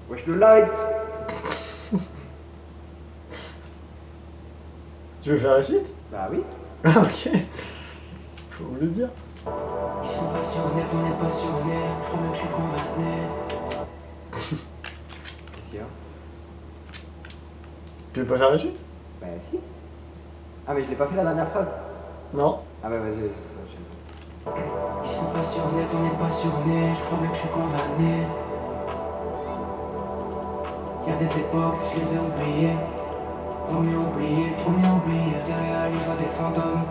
Wesh le live! Tu veux faire la suite? Bah oui. Ah, ok. Faut vous le dire. Ils sont passionnés, on est passionnés. Je crois bien que je suis condamné. Qu'est-ce qu'il y a? Tu veux pas faire la suite? Bah si. Ah mais je l'ai pas fait la dernière phrase. Non. Ah bah vas-y, c'est ça, j'aime. Ils sont passionnés, on est passionnés. Je crois bien que je suis condamné. Y'a des époques, je les ai oubliées. Faut mieux oublier, faut mieux oublier. Derrière les joies des fantômes.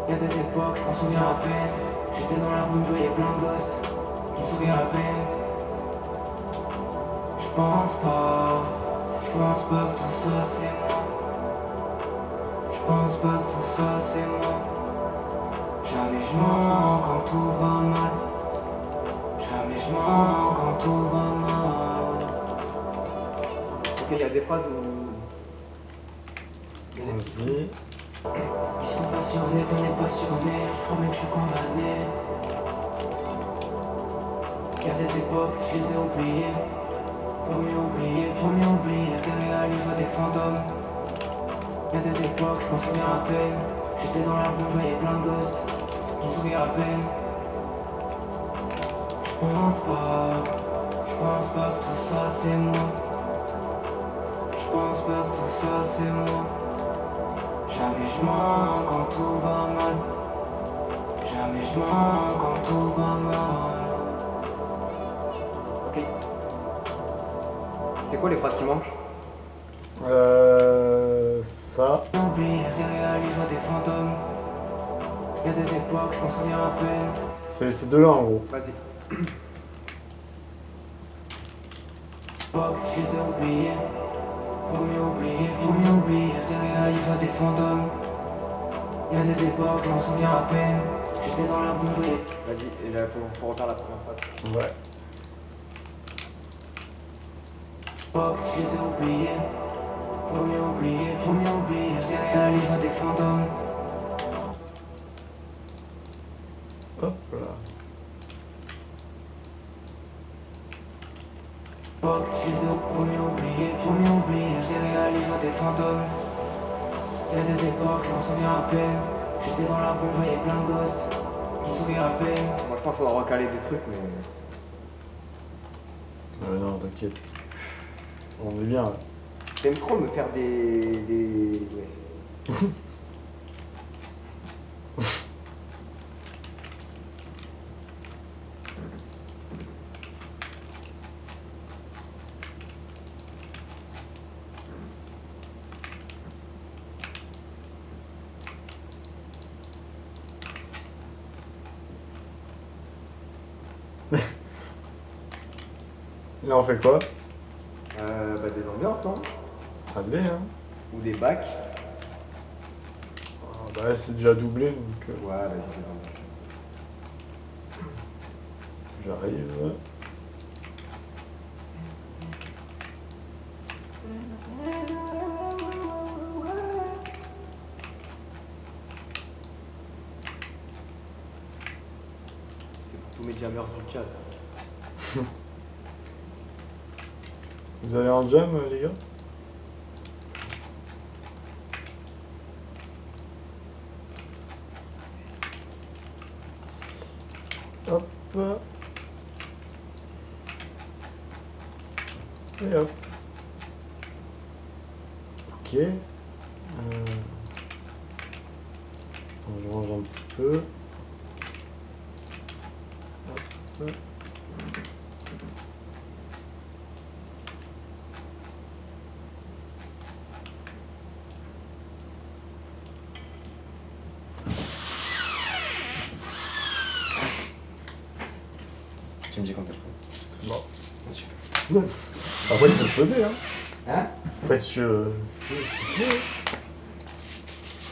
Y'a des époques, je m'en souviens à peine. J'étais dans la rue, je voyais plein de ghosts. Je m'en souviens à peine. Je pense pas que tout ça c'est moi. Je pense pas que tout ça c'est moi. Jamais je mens quand tout va mal. Jamais je mens quand tout va mal. Ok, il y a des phrases où. Vas-y. Ils sont passionnés, on est passionnés. Je crois bien que je suis condamné. Y'a des époques, je les ai oubliées. Faut mieux oublier, faut mieux oublier. Derrière les joies des fantômes. Y'a des époques, je m'en souviens à peine. J'étais dans la rue, je voyais plein de ghosts. Je m'en souviens à peine. Je pense pas que tout ça c'est moi. Je pense pas que tout ça c'est moi. Jamais je mens quand tout va mal. Jamais je mens quand tout va mal. quoi les phrases qui manquent? Ça. Oublié derrière les joies des fantômes. Y'a des époques, je m'en souviens à peine. C'est ces deux-là en gros. Vas-y. Époques, je les ai oubliées. Faut mieux oublier derrière les joies des fantômes. Y'a des époques, je m'en souviens à peine. J'étais dans la bougie. Vas-y, et là, faut refaire la première phrase. Ouais. Époques, je les ai oubliées. Faut mieux oublier derrière les joies des fantômes. Hop là. Époques, je les ai faut mieux oublier derrière les joies des fantômes. Y'a des époques, je m'en souviens à peine. J'étais dans la bombe, je voyais plein de ghosts. Je m'en souviens à peine. Moi je pense qu'il faudra recaler des trucs, mais. Non, t'inquiète. On est bien là. T'aimes trop me faire des. Ouais. Là on fait quoi? Bah des ambiances, non? Allez hein. Ou des bacs. Ah, bah c'est déjà doublé donc Ouais, vas-y, des ambiances. j'arrive. C'est pour tous mes jammers du chat. Vous allez en jam les gars? Hop. Et hop. Ok. Attends, je range un petit peu. Hop. Tu me dis quand t'es prêt. C'est bon. Super. Après, il faut le poser, hein. Hein? Après, si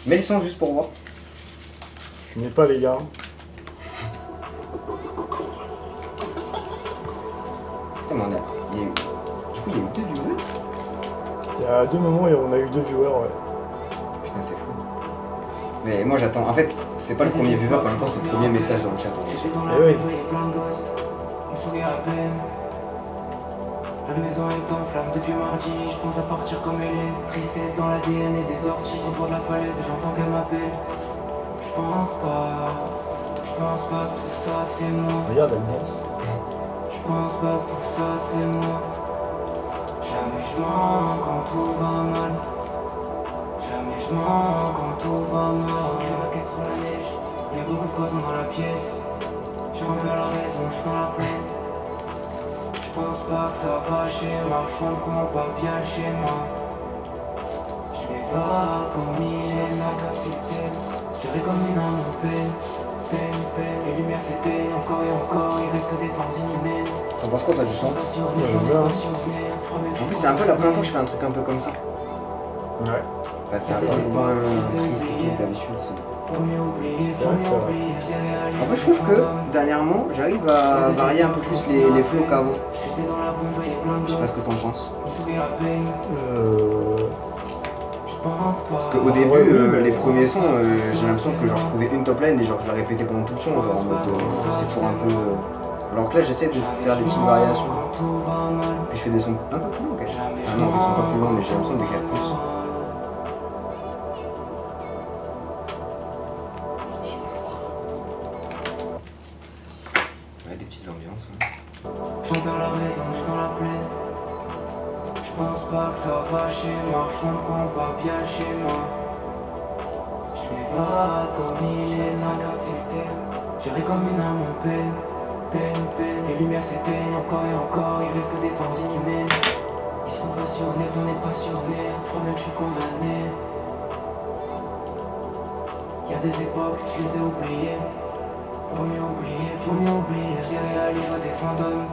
Mets le son juste pour voir. je n'ai pas les gars. Putain, mais il y a eu... Du coup, il y a eu 2 viewers. Il y a 2 moments et on a eu 2 viewers, ouais. Putain, c'est fou. Mais moi, j'attends. En fait, c'est pas le premier viewer, quand j'attends, c'est le premier message dans le chat. J'étais dans Eh la oui. bombe, je voyais plein de ghosts. Je me souviens à peine. La maison est en flammes depuis mardi. Je pense à partir comme Hélène. Tristesse dans l'ADN et des orties sur le bord de la falaise. Et j'entends qu'elle m'appelle. Je pense pas que tout ça c'est moi. Regarde, elle danse. Je pense pas que tout ça c'est moi. Jamais je mens quand tout va mal. Jamais je mens quand tout va mal. Je ma quête sur la neige. Y'a beaucoup de poisons dans la pièce. Je remets à la raison, je suis dans la plaine. Je pense pas que ça va chez moi. Je comprends pas bien chez moi. Je m'évade comme il ma capitaine. J'avais comme une âme en peine. Les lumières s'éteignent encore et encore. Il reste que des formes inhumaines. T'en penses quoi, toi, du son? En plus, c'est un peu la première fois que je fais un truc un peu comme ça. Ouais. Enfin, c'est un peu moins triste et tout, d'habitude. Après, je trouve que dernièrement, j'arrive à varier un peu plus les flows qu'avant. Je sais pas ce que t'en penses. Parce qu'au début, Ouais, oui, mais les premiers sons, j'ai l'impression que genre, je trouvais une top line et genre, je la répétais pendant tout le son, genre en mode c'est toujours un peu. Alors que là, j'essaie de faire des petites variations. Puis je fais des sons un peu plus longs, ok. Ah non, en fait, ils sont pas plus longs, mais j'ai l'impression d'écrire plus. Ouais, des petites ambiances. Hein. J'en perds la raison, je suis dans la plaine. Je pense pas que ça va chez moi, je comprends pas bien chez moi. Je m'évade comme il est un capitaine. J'irai comme une âme en peine. Les lumières s'éteignent encore et encore, il reste que des formes inhumaines. Ils sont passionnés, on est passionnés. Je crois bien que je suis condamné. Y'a des époques, je les ai oubliées. Faut mieux oublier, faut mieux oublier. Je réalise, je vois des fantômes.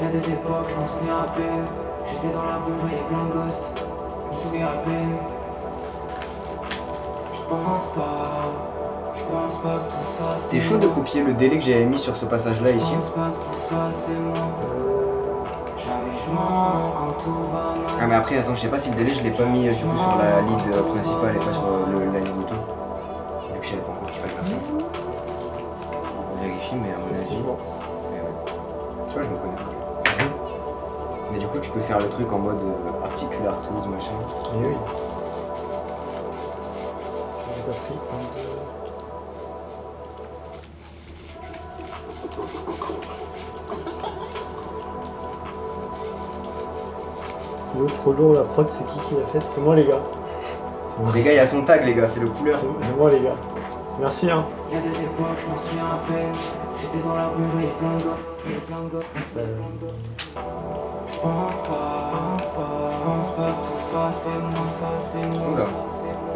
Y'a des époques, je m'en souviens à peine. J'étais dans la rue, je voyais plein de ghosts. Je me souviens à peine. Je pense pas que tout ça c'est T'es chaud de moi. copier le délai que j'avais mis sur ce passage-là ici? Je pense pas que tout ça c'est moi. Jamais je mens quand tout va mal. Ah mais après attends, je sais pas si le délai je l'ai pas mis du coup sur la lead principale et pas sur la lead auto. Vu que je savais pas encore qu'il fallait faire ça. On vérifie mais à mon avis. Effectivement. Mais ouais. Tu vois je me connais pas. Mais du coup tu peux faire le truc en mode articular tools machin. Mais oui. J'ai pas pris un, deux. Trop lourd la prod, c'est qui l'a faite? C'est moi les gars. C'est moi. Les gars il y a son tag les gars, c'est le couleur. C'est moi les gars. Merci hein. Y'a des époques, je m'en souviens à peine. J'étais dans la rue, je voyais plein de gars. Je pense pas que tout ça c'est moi, Oula.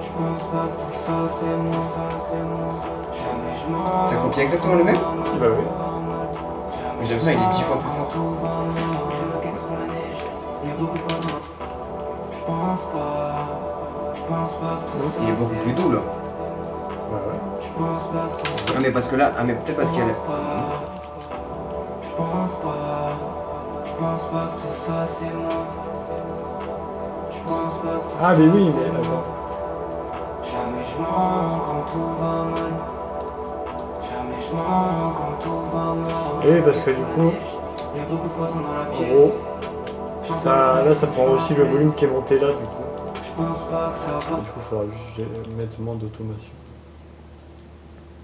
Je pense pas que tout ça c'est moi, Jamais je mens. T'as copié exactement le même? Bah oui. Mais j'ai l'impression qu'il est 10 fois plus fort. Tout va mal, je me casse sur la neige. Y'a beaucoup de poison. Je pense pas que tout ça Il est beaucoup plus doux là. Bah ouais. Je pense pas que tout ça. Ah mais parce que là, ah mais peut-être parce qu'elle. Je pense pas que tout ça c'est moi. Je pense pas que tout Ah ça mais oui, c'est mais moi. attends. Jamais je mens quand tout va mal. Jamais je mens quand tout va mal. Et oui, parce que du coup, Il y a beaucoup de poison dans la en pièce. gros, ça, là ça prend aussi le volume qui est monté là du coup. Je pense pas que ça va. Du coup, il faudra juste mettre moins d'automation.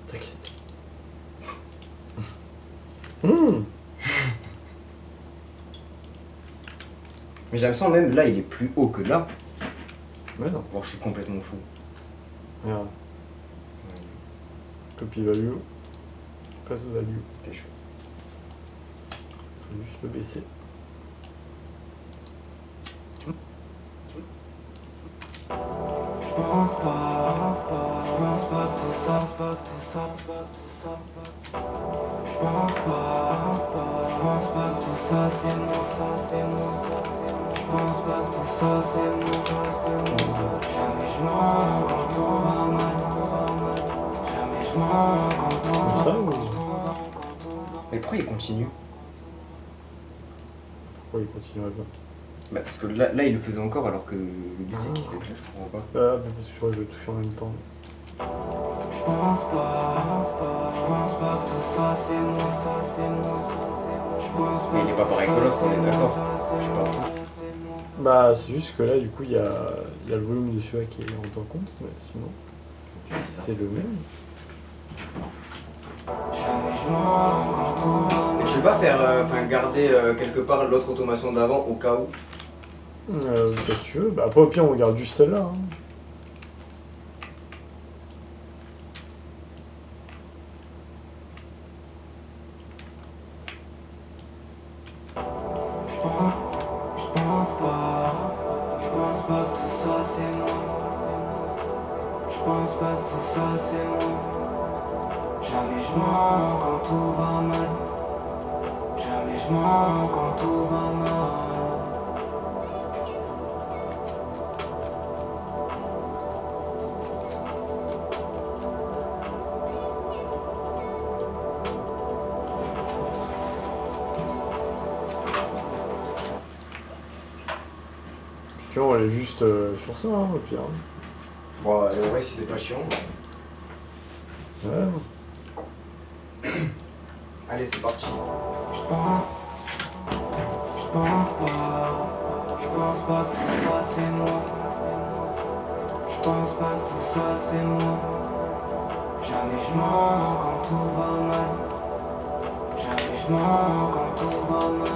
T'inquiète. Mais j'ai l'impression même là il est plus haut que là. Mais non. Bon je suis complètement fou. Regarde. Copy value. Pass value. T'es chaud. Faut juste le baisser. Je pense pas que tout ça, Je pense pas que tout ça c'est moi, Je pense pas que tout ça c'est moi, Jamais je mens quand tout va mal, Jamais je mens quand tout Comme va ça mal. ou Mais pourquoi il continue? pourquoi il continuerait pas? Bah parce que là il le faisait encore alors que le but c'est qu'il se déclenche, je comprends pas. Ah, mais parce que je crois que je vais toucher en même temps. Je pense pas que tout ça c'est moi, Je pense pas Mais il est pas que pareil tout que ça, l'autre, on est c'est d'accord. moi, Je suis pas fou. Bah, c'est juste que là, du coup, il y a le volume de celui-là qui rentre en compte, mais sinon, c'est le même. Jamais je mens quand tout va Mais mal. tu veux pas faire, garder quelque part l'autre automation d'avant au cas où? Qu'est-ce que tu veux? Bah, après, au pire, on regarde juste celle-là. Hein. Je pense pas que tout ça c'est moi. Je pense pas que tout ça c'est moi. Jamais je mens quand tout va mal. Jamais je mens quand tout va mal. Tu vois, on est juste sur ça, hein, au pire. Bon, en vrai si c'est pas chiant. Ouais. Allez c'est parti. Je pense pas que tout ça c'est moi. Je pense pas que tout ça c'est moi. Jamais je mens quand tout va mal. Jamais je mens quand tout va mal.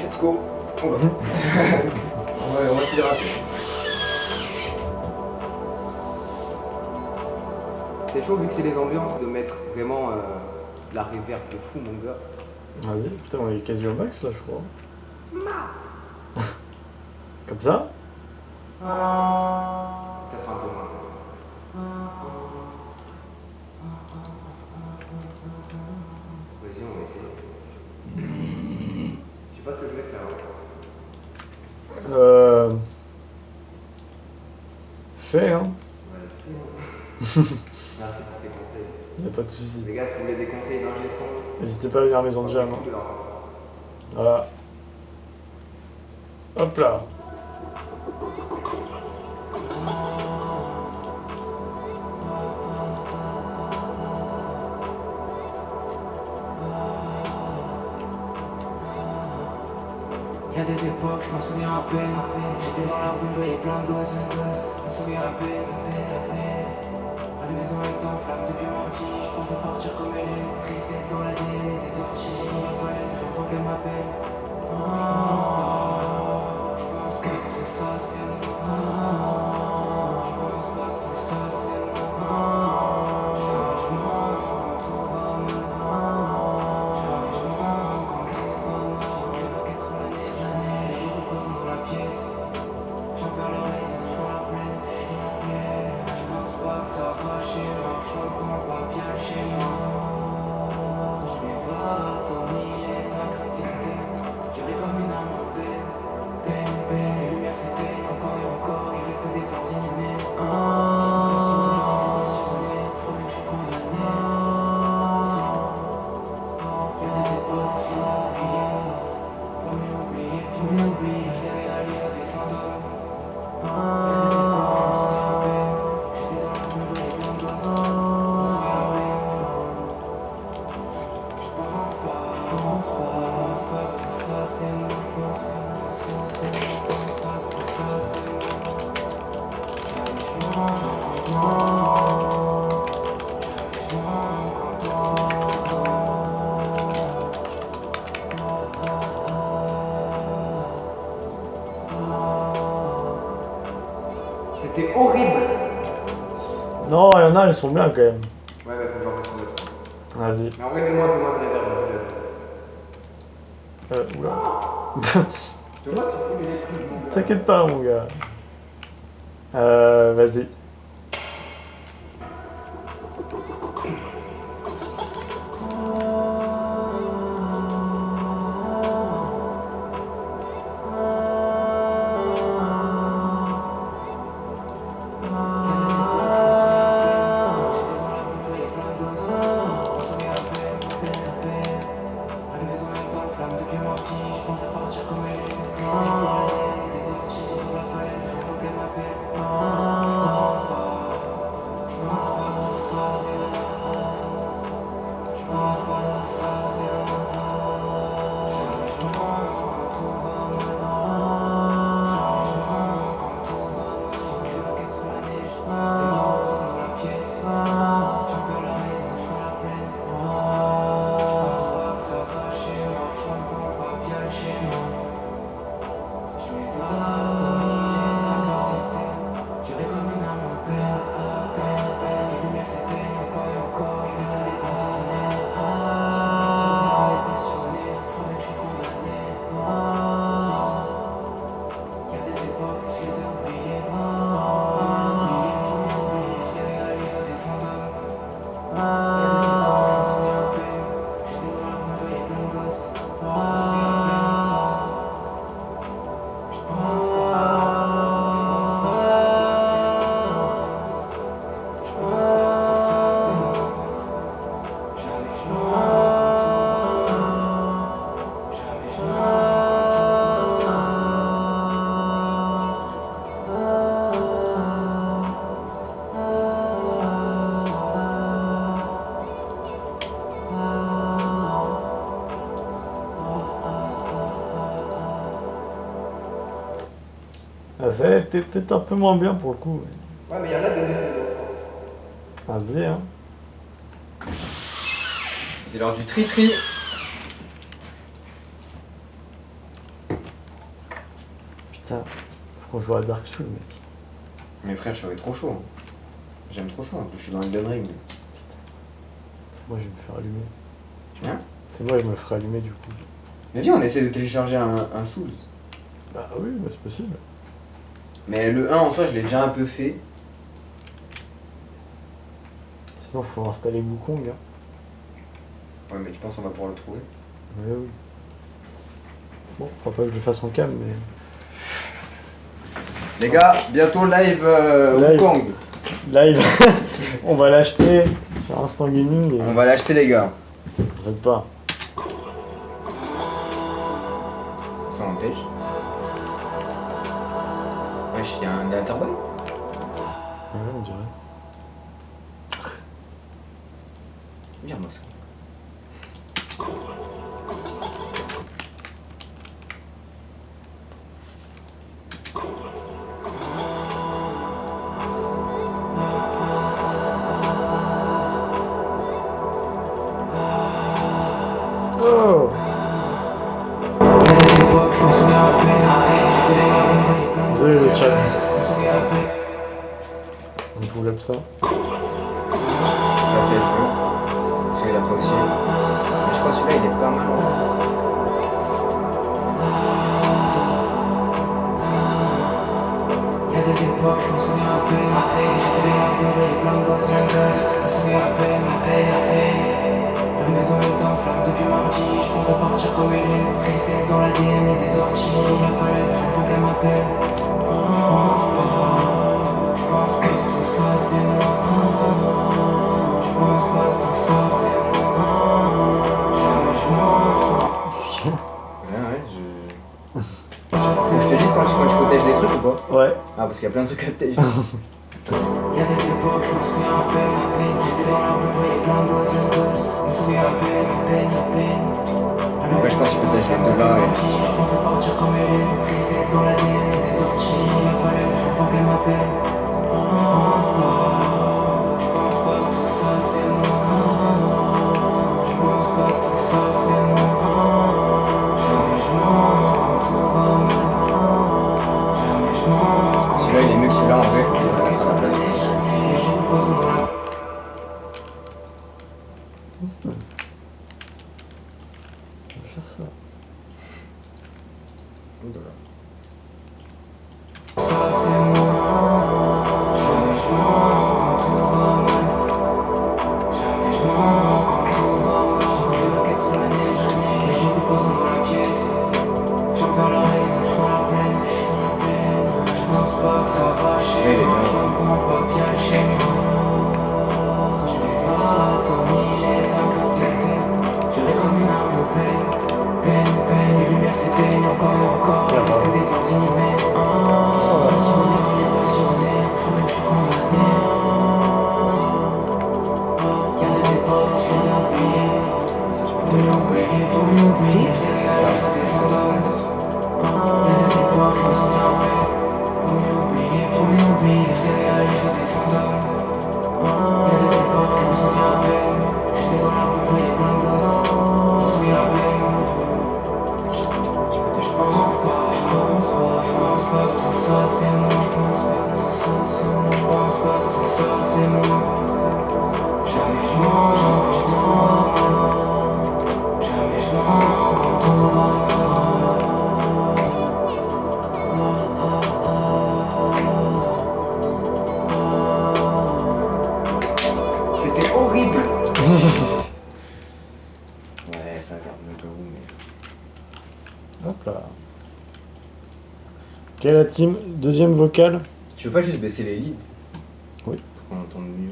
Let's go. Oula. On va s'hydrater. C'est chaud vu que c'est les ambiances de mettre vraiment la réverb de fou, mon gars. Vas-y, putain, on est quasi au max là, je crois. Comme ça? Peut-être un peu moins. Vas-y, on va essayer. Je sais pas ce que je vais faire. Fais, hein. Vas-y. Merci pour tes conseils. Y'a pas de soucis. Les gars, si vous voulez des conseils d'ingé son, N'hésitez pas à venir à la maison de Jam. Hein. Voilà. Hop là. Y'a des époques, je m'en souviens à peine. J'étais dans la rue, je voyais plein de gosses. Je m'en souviens à peine, à peine, à peine. La maison est en flamme depuis mon petit. Je pensais partir comme Hélène. Tristesse dans l'ADN et des orties. Dans la falaise, j'entends qu'elle m'appelle. Je pense pas que tout ça c'est mon. Je pense pas que tout ça c'est mon. Changement quand tout va mal. Changement quand tout va mal. Les baguettes sur la liste de neige. Je repose dans la pièce. J'en perds le reste, je suis la plaine. Je suis la plaine. Je pense pas que ça va chez moi. Je comprends pas bien chez moi. Je m'évade comme Niger, sacré tété. J'avais comme une âme en peine. Peine, peine. Les lumières s'éteignent encore et encore. Il reste des forces inhumaines. Ils sont passionnés, passionnés. Je crois bien que je suis condamné. Y'a des époques, je les ai oubliées. Faut mieux oublier, faut mieux oublier. Je les réalise à des fantômes. Y'a des époques, je me souviens à peine. J'étais dans la rue, je voyais plein de gosses. Je me souviens à peine. Je pense pas que tout ça c'est moi. Je pense pas que tout ça c'est moi. C'était horrible. Non, il y en a, elles sont bien quand même. Ouais, faut que j'en fasse une autre. Vas-y. Mais en vrai, mets-moi un peu moins de réverb. Oula. Tu vois, c'est plus les prises, mon gars. T'inquiète pas, mon gars. Vas-y. Ah, ça t'es peut-être un peu moins bien pour le coup. Ouais, mais il y en a de mieux dedans, je pense. Vas-y, hein. C'est l'heure du tri-tri. Putain, faut qu'on joue à Dark Souls, mec. Mais frère, je serais trop chaud. J'aime trop ça, en plus je suis dans Elden Ring. Moi, je vais me faire allumer. Hein? C'est moi, je me ferai allumer du coup. Mais viens, on essaie de télécharger un Souls. Bah oui, bah, c'est possible. Mais le 1 en soi, je l'ai déjà un peu fait. Sinon, faut installer Wukong. Hein. Ouais, mais tu penses qu'on va pouvoir le trouver? Ouais, oui. Bon, faut pas que je le fasse en cam, mais. Les gars, bientôt live, Live. Wukong. Live, on va l'acheter sur Instant Gaming et. On va l'acheter, les gars. Arrête pas. Ça empêche. Wesh, il y a un Alter Boy? Ouais, on dirait. Vire-moi ça. Oh! Désolé le chat. On pull up ça. Ça fait le jeu. Celui-là toi aussi. Mais je crois que celui-là il est pas mal en vrai. Y'a des époques, je me souviens à peine, j'étais là pour jouer plein de gosses, je me souviens à peine. La maison est en flamme depuis mardi, je pense à partir comme Hélène, tristesse dans l'ADN et des orties, la falaise, j'entends qu'elle m'appelle. Je pense pas que tout ça c'est moi. Je pense pas que tout ça c'est moi. Jamais je mens. Ouais, Faut que je te dise quand tu protèges des trucs ou pas? Ouais. Ah, parce qu'il y a plein de trucs à protéger. Y'a des époques, je me souviens à peine, j'étais dans la rue, je voyais plein de gosses, je me souviens à peine. En vrai, je pense que tu protèges les deux là. Je pense à partir comme Hélène, tristesse dans l'ADN, des orties, la falaise, j'entends qu'elle m'appelle. Je pense pas que tout ça c'est moi. Je pense pas que tout ça c'est moi. Jamais je mens, quand tout va mal. Jamais je mens. Celui-là il est mieux que celui-là en vrai. À sa place. Et je me pose dans la On va faire ça. ça c'est moi. Jamais je mens quand tout va mal. Jamais je mens quand tout va mal. Je fais ma quête sur la neige. Et je me pose dans la pièce. J'en perds la raison, je suis dans la plaine. Je pense pas que ça va chez moi. Je comprends pas bien le schéma. Je m'évade comme j'ai ça capté. J'avais comme une arme de peine. Les lumières s'éteignent encore et encore. Reste des forces inhumaines. Ils sont passionnés, il est passionné. Je crois bien que je suis condamné. Y'a des époques, je les ai oubliées. Ça, tu Faut protèges mieux en vrai. oublier, faut mieux oublier. Je les Ça, régale, je des fantômes. Y'a des époques, je me souviens à peine. Faut mieux oublier, je les régale, je des fantômes. Y'a des époques, je me souviens à peine. J'étais dans la rue, je voyais plein de gosses. Je me souviens à peine. Je pense pas que tout ça c'est moi. Je pense pas que tout ça c'est moi. Jamais je mens, jamais je mens quand tout va mal. C'était horrible. Ouais, ça garde mieux que vous, mais. Hop là. Ok la team, deuxième vocale. Tu veux pas juste baisser les leads? Oui. Pour qu'on entende mieux.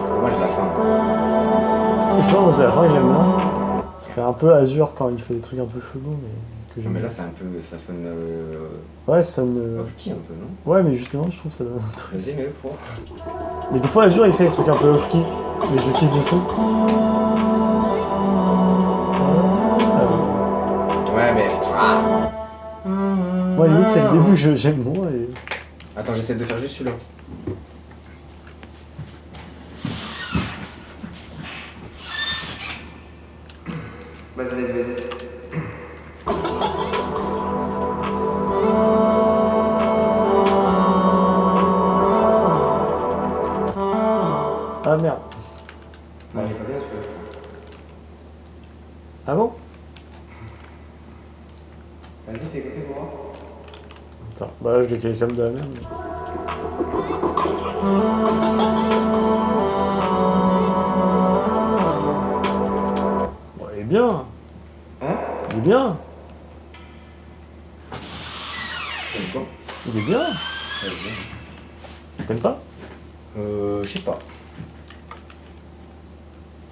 Dommage la fin. Je pense que c'est la fin que j'aime bien. Ça fait un peu Azure quand il fait des trucs un peu chelous, mais que Non, j'aime mais bien. là, c'est un peu. Ça sonne. Ouais, ça sonne. Off-key un peu, non? Ouais, mais justement, je trouve ça donne un truc. Vas-y, mais pour. Mais des fois, Azure il fait des trucs un peu off-key, mais je kiffe du fou. Ouais, mais. Ah! Moi, limite, c'est le début, j'aime moins. Et... Attends, j'essaie de faire juste celui-là. Vas-y. Ah merde. Non, mais pas bien celui-là. Ah bon? Vas-y, fais écouter pour moi. Attends, bah là je l'ai calé comme de la merde. Bon, il est bien. Hein? Il est bien. T'aimes quoi? Il est bien. Vas-y. T'aimes pas? Je sais pas.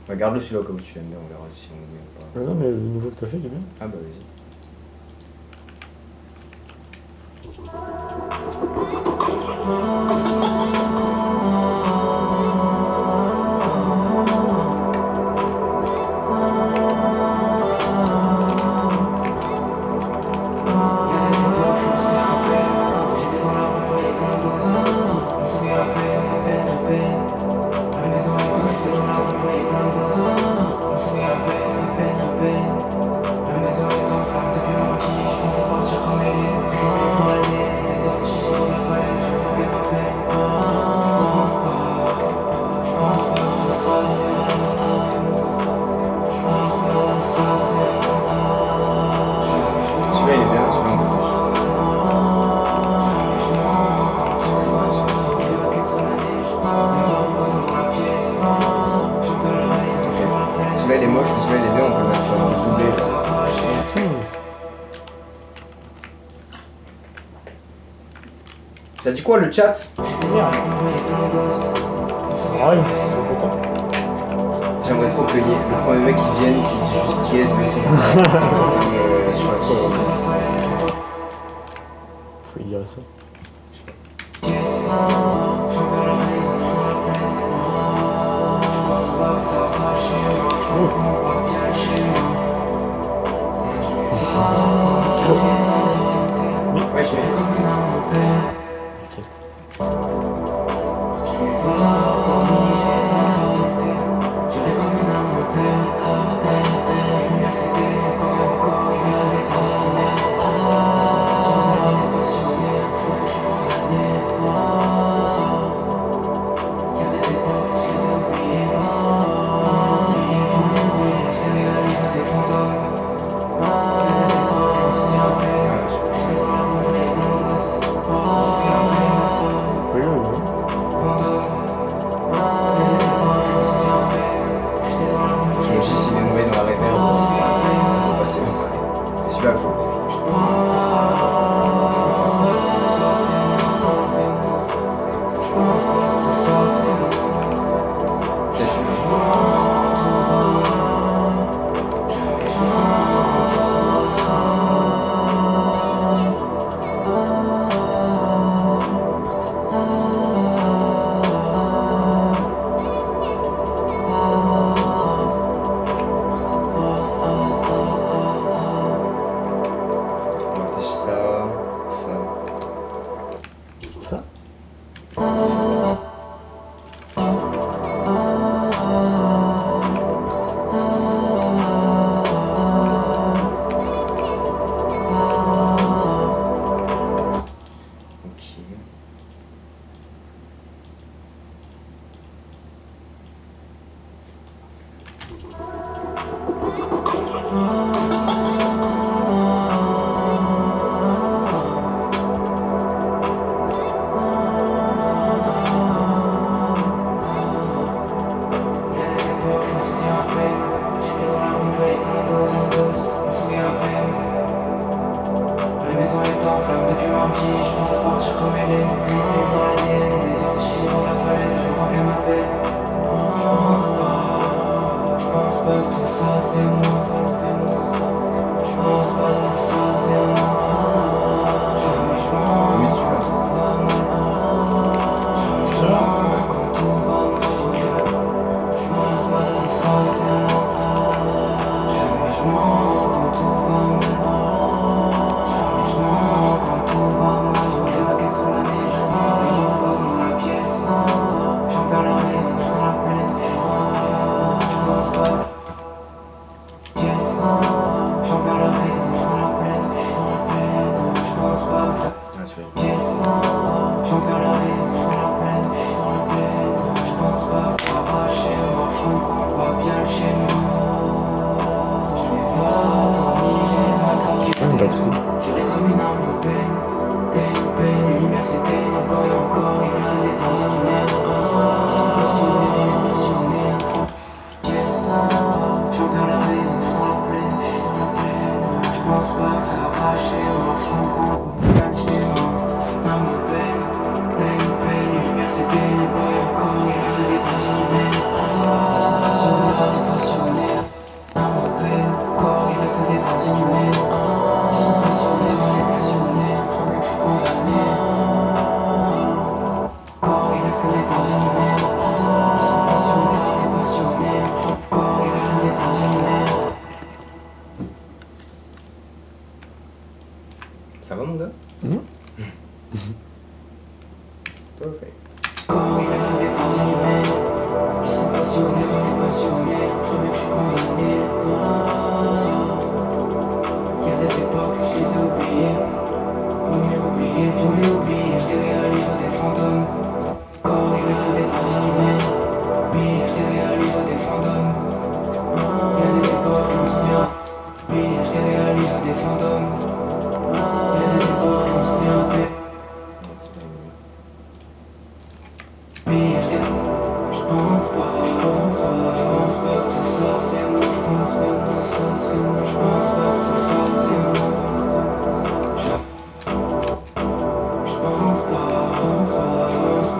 Regarde-le celui-là comme tu l'aimes bien, on verra si on aime ou pas. Non, mais le nouveau que t'as fait, il est bien. Ah bah vas-y. Celui-là il est bien, celui-là on peut celui-là il est moche, mais celui-là il est bien, on peut le mettre doublé. Ça dit quoi le chat? Ah, ils sont contents. J'aimerais trop qu'il y ait le premier mec qui vienne, qui dit juste yes, le son. Je serais trop heureux. Faut lui dire ça. Ouais, je mets. Oui, oui, oui. Je me dis s'il est nommé dans la réverb, ça peut passer. Et celui-là, il faut. C'est chaud. On va attacher ça. Ça? Ok. La maison est en flamme depuis mardi, je pense à partir comme Hélène. Tristesse dans la lienne, des orties dans la falaise, j'entends qu'elle m'appelle. Je pense pas que tout ça c'est moi. Je pense pas que tout ça c'est moi. Jamais je m'en Oui, celui-là. tout va mal. Jamais je m'en quand tout va mal. Je pense pas que tout ça c'est moi. Jamais je m'en quand tout va mal. Quand tout va mal, j'ai la quête sur la maison, je me pose dans la pièce. J'en perds la raison, je suis la pleine. Je pense pas. Yes, j'en perds la raison, je suis la pleine. Je pense pas. Ah, celui-là. Yes, j'en perds la raison, je suis la pleine. Je pense pas. Ça va pense pas que ça va chez moi, je comprends plein de schémas. Maman peine, les lumières s'éteignent, et encore il reste des phrases inhumaines. Ils sont passionnés dans les passionnés. Maman peine, encore il reste des phrases inhumaines. Ils sont passionnés dans les passionnés, je crois que je suis condamné. Encore il reste des phrases inhumaines. Ils sont passionnés dans les passionnés, encore il reste des phrases inhumaines. Ça va mon gars? Perfect. Encore il reste des phrases inhumaines. Ils sont passionnés dans les passionnés, je crois que je suis condamné. Y'a des époques, je les ai oubliées. Vaut mieux oublier, je déréalise, je vois des fantômes. Encore il reste des phrases inhumaines. Oui, je déréalise, je vois des fantômes. Y'a des époques, je m'en souviens. Oui, je déréalise, je vois des fantômes. Y'a des époques, je m'en souviens. Oui, je pense pas que tout ça c'est moi. Je pense pas que tout ça c'est moi. Je pense pas que tout ça c'est moi. Je pense pas que tout ça. Je pense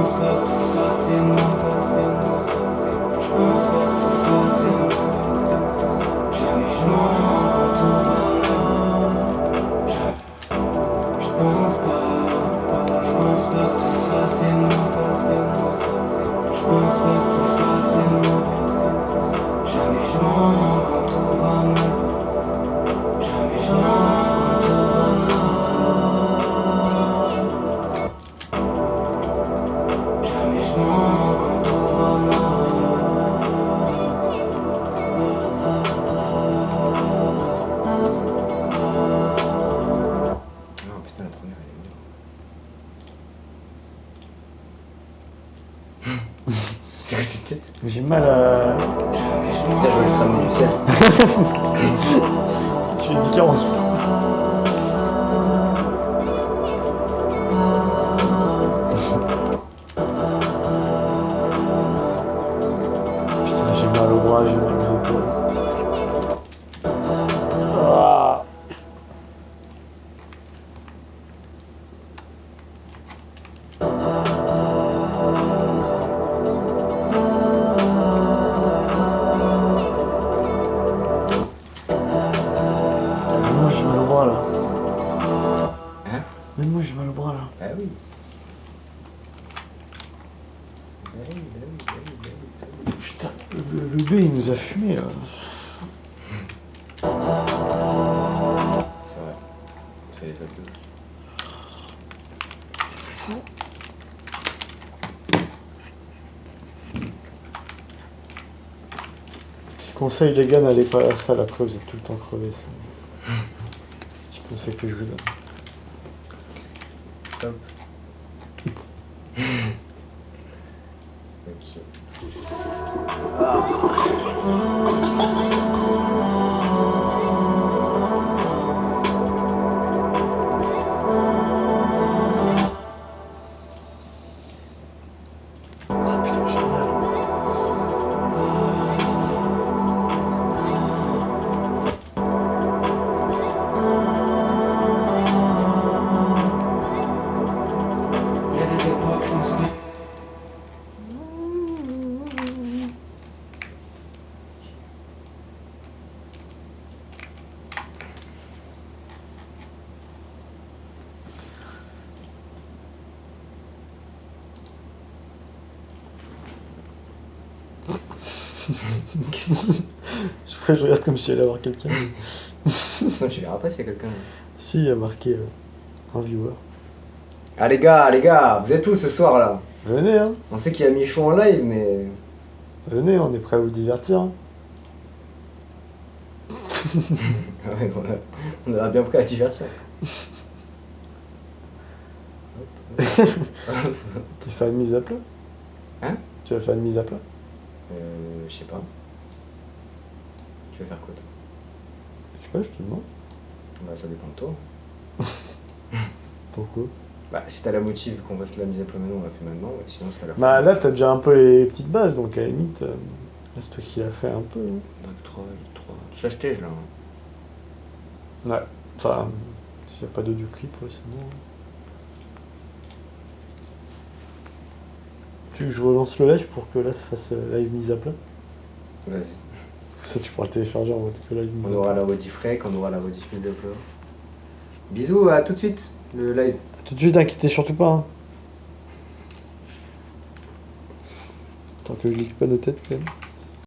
pas que tout ça c'est moi. Je pense pas que tout ça c'est moi. Jamais je m'en rends tout va mal. Je pense pas que tout ça c'est moi. Je pense pas que tout ça c'est moi. Jamais je m'en rends quand tout va mal. Jamais je m'en rends quand tout va mal. Jamais je m'en rends quand tout va mal. Non, putain, la première, elle est mieux. C'est quoi cette tête? J'ai mal à. Putain, je vais le ramener du ciel. Tu dis 40. Putain, j'ai mal au bras, j'ai mal aux épaules. Ah. Moi j'ai mal au bras là. Hein? Même moi j'ai mal au bras là. Ah oui. Putain, le B il nous a fumé là. C'est vrai. C'est les abdos. Petit conseil les gars, n'allez pas à la salle après, vous êtes tout le temps crevés. Petit conseil que je vous donne. Top. Ok. Ah putain, j'ai mal. Y'a des époques, je m'en souviens. Je regarde comme si elle allait avoir quelqu'un. De toute façon, tu verras pas s'il y a quelqu'un. Si, il y a marqué un viewer. Ah les gars, vous êtes où ce soir là? Venez, hein. On sait qu'il y a Michon en live, mais... Venez, on est prêt à vous divertir. Hein. Ouais, on a bien pris à divertir. Tu fais une mise à plat? Hein? Tu vas faire une mise à plat? Je sais pas. Tu veux faire quoi toi? Je sais pas, je te demande. Bah ça dépend de toi. Pourquoi? Bah, si t'as la motive qu'on va se la mise à plat maintenant, on la fait maintenant. Ouais. Sinon, c'est à la fin. Bah là, t'as déjà un peu les petites bases, donc à la limite, c'est toi qui l'as fait un peu. Hein. Bac 3, 3. Tu l'achètes là. Hein. Ouais, enfin, s'il n'y a pas d'audio clip, ouais, c'est bon. Tu veux que je relance le live pour que là ça fasse live mise à plat? Vas-y. Ça, tu pourras le télécharger en mode que live mise On à aura plat. la rediff rec, on aura la rediff mise à plat. Bisous, à tout de suite, le live. Tout de suite, inquiétez surtout pas. Hein. Tant que je lis pas nos têtes quand même.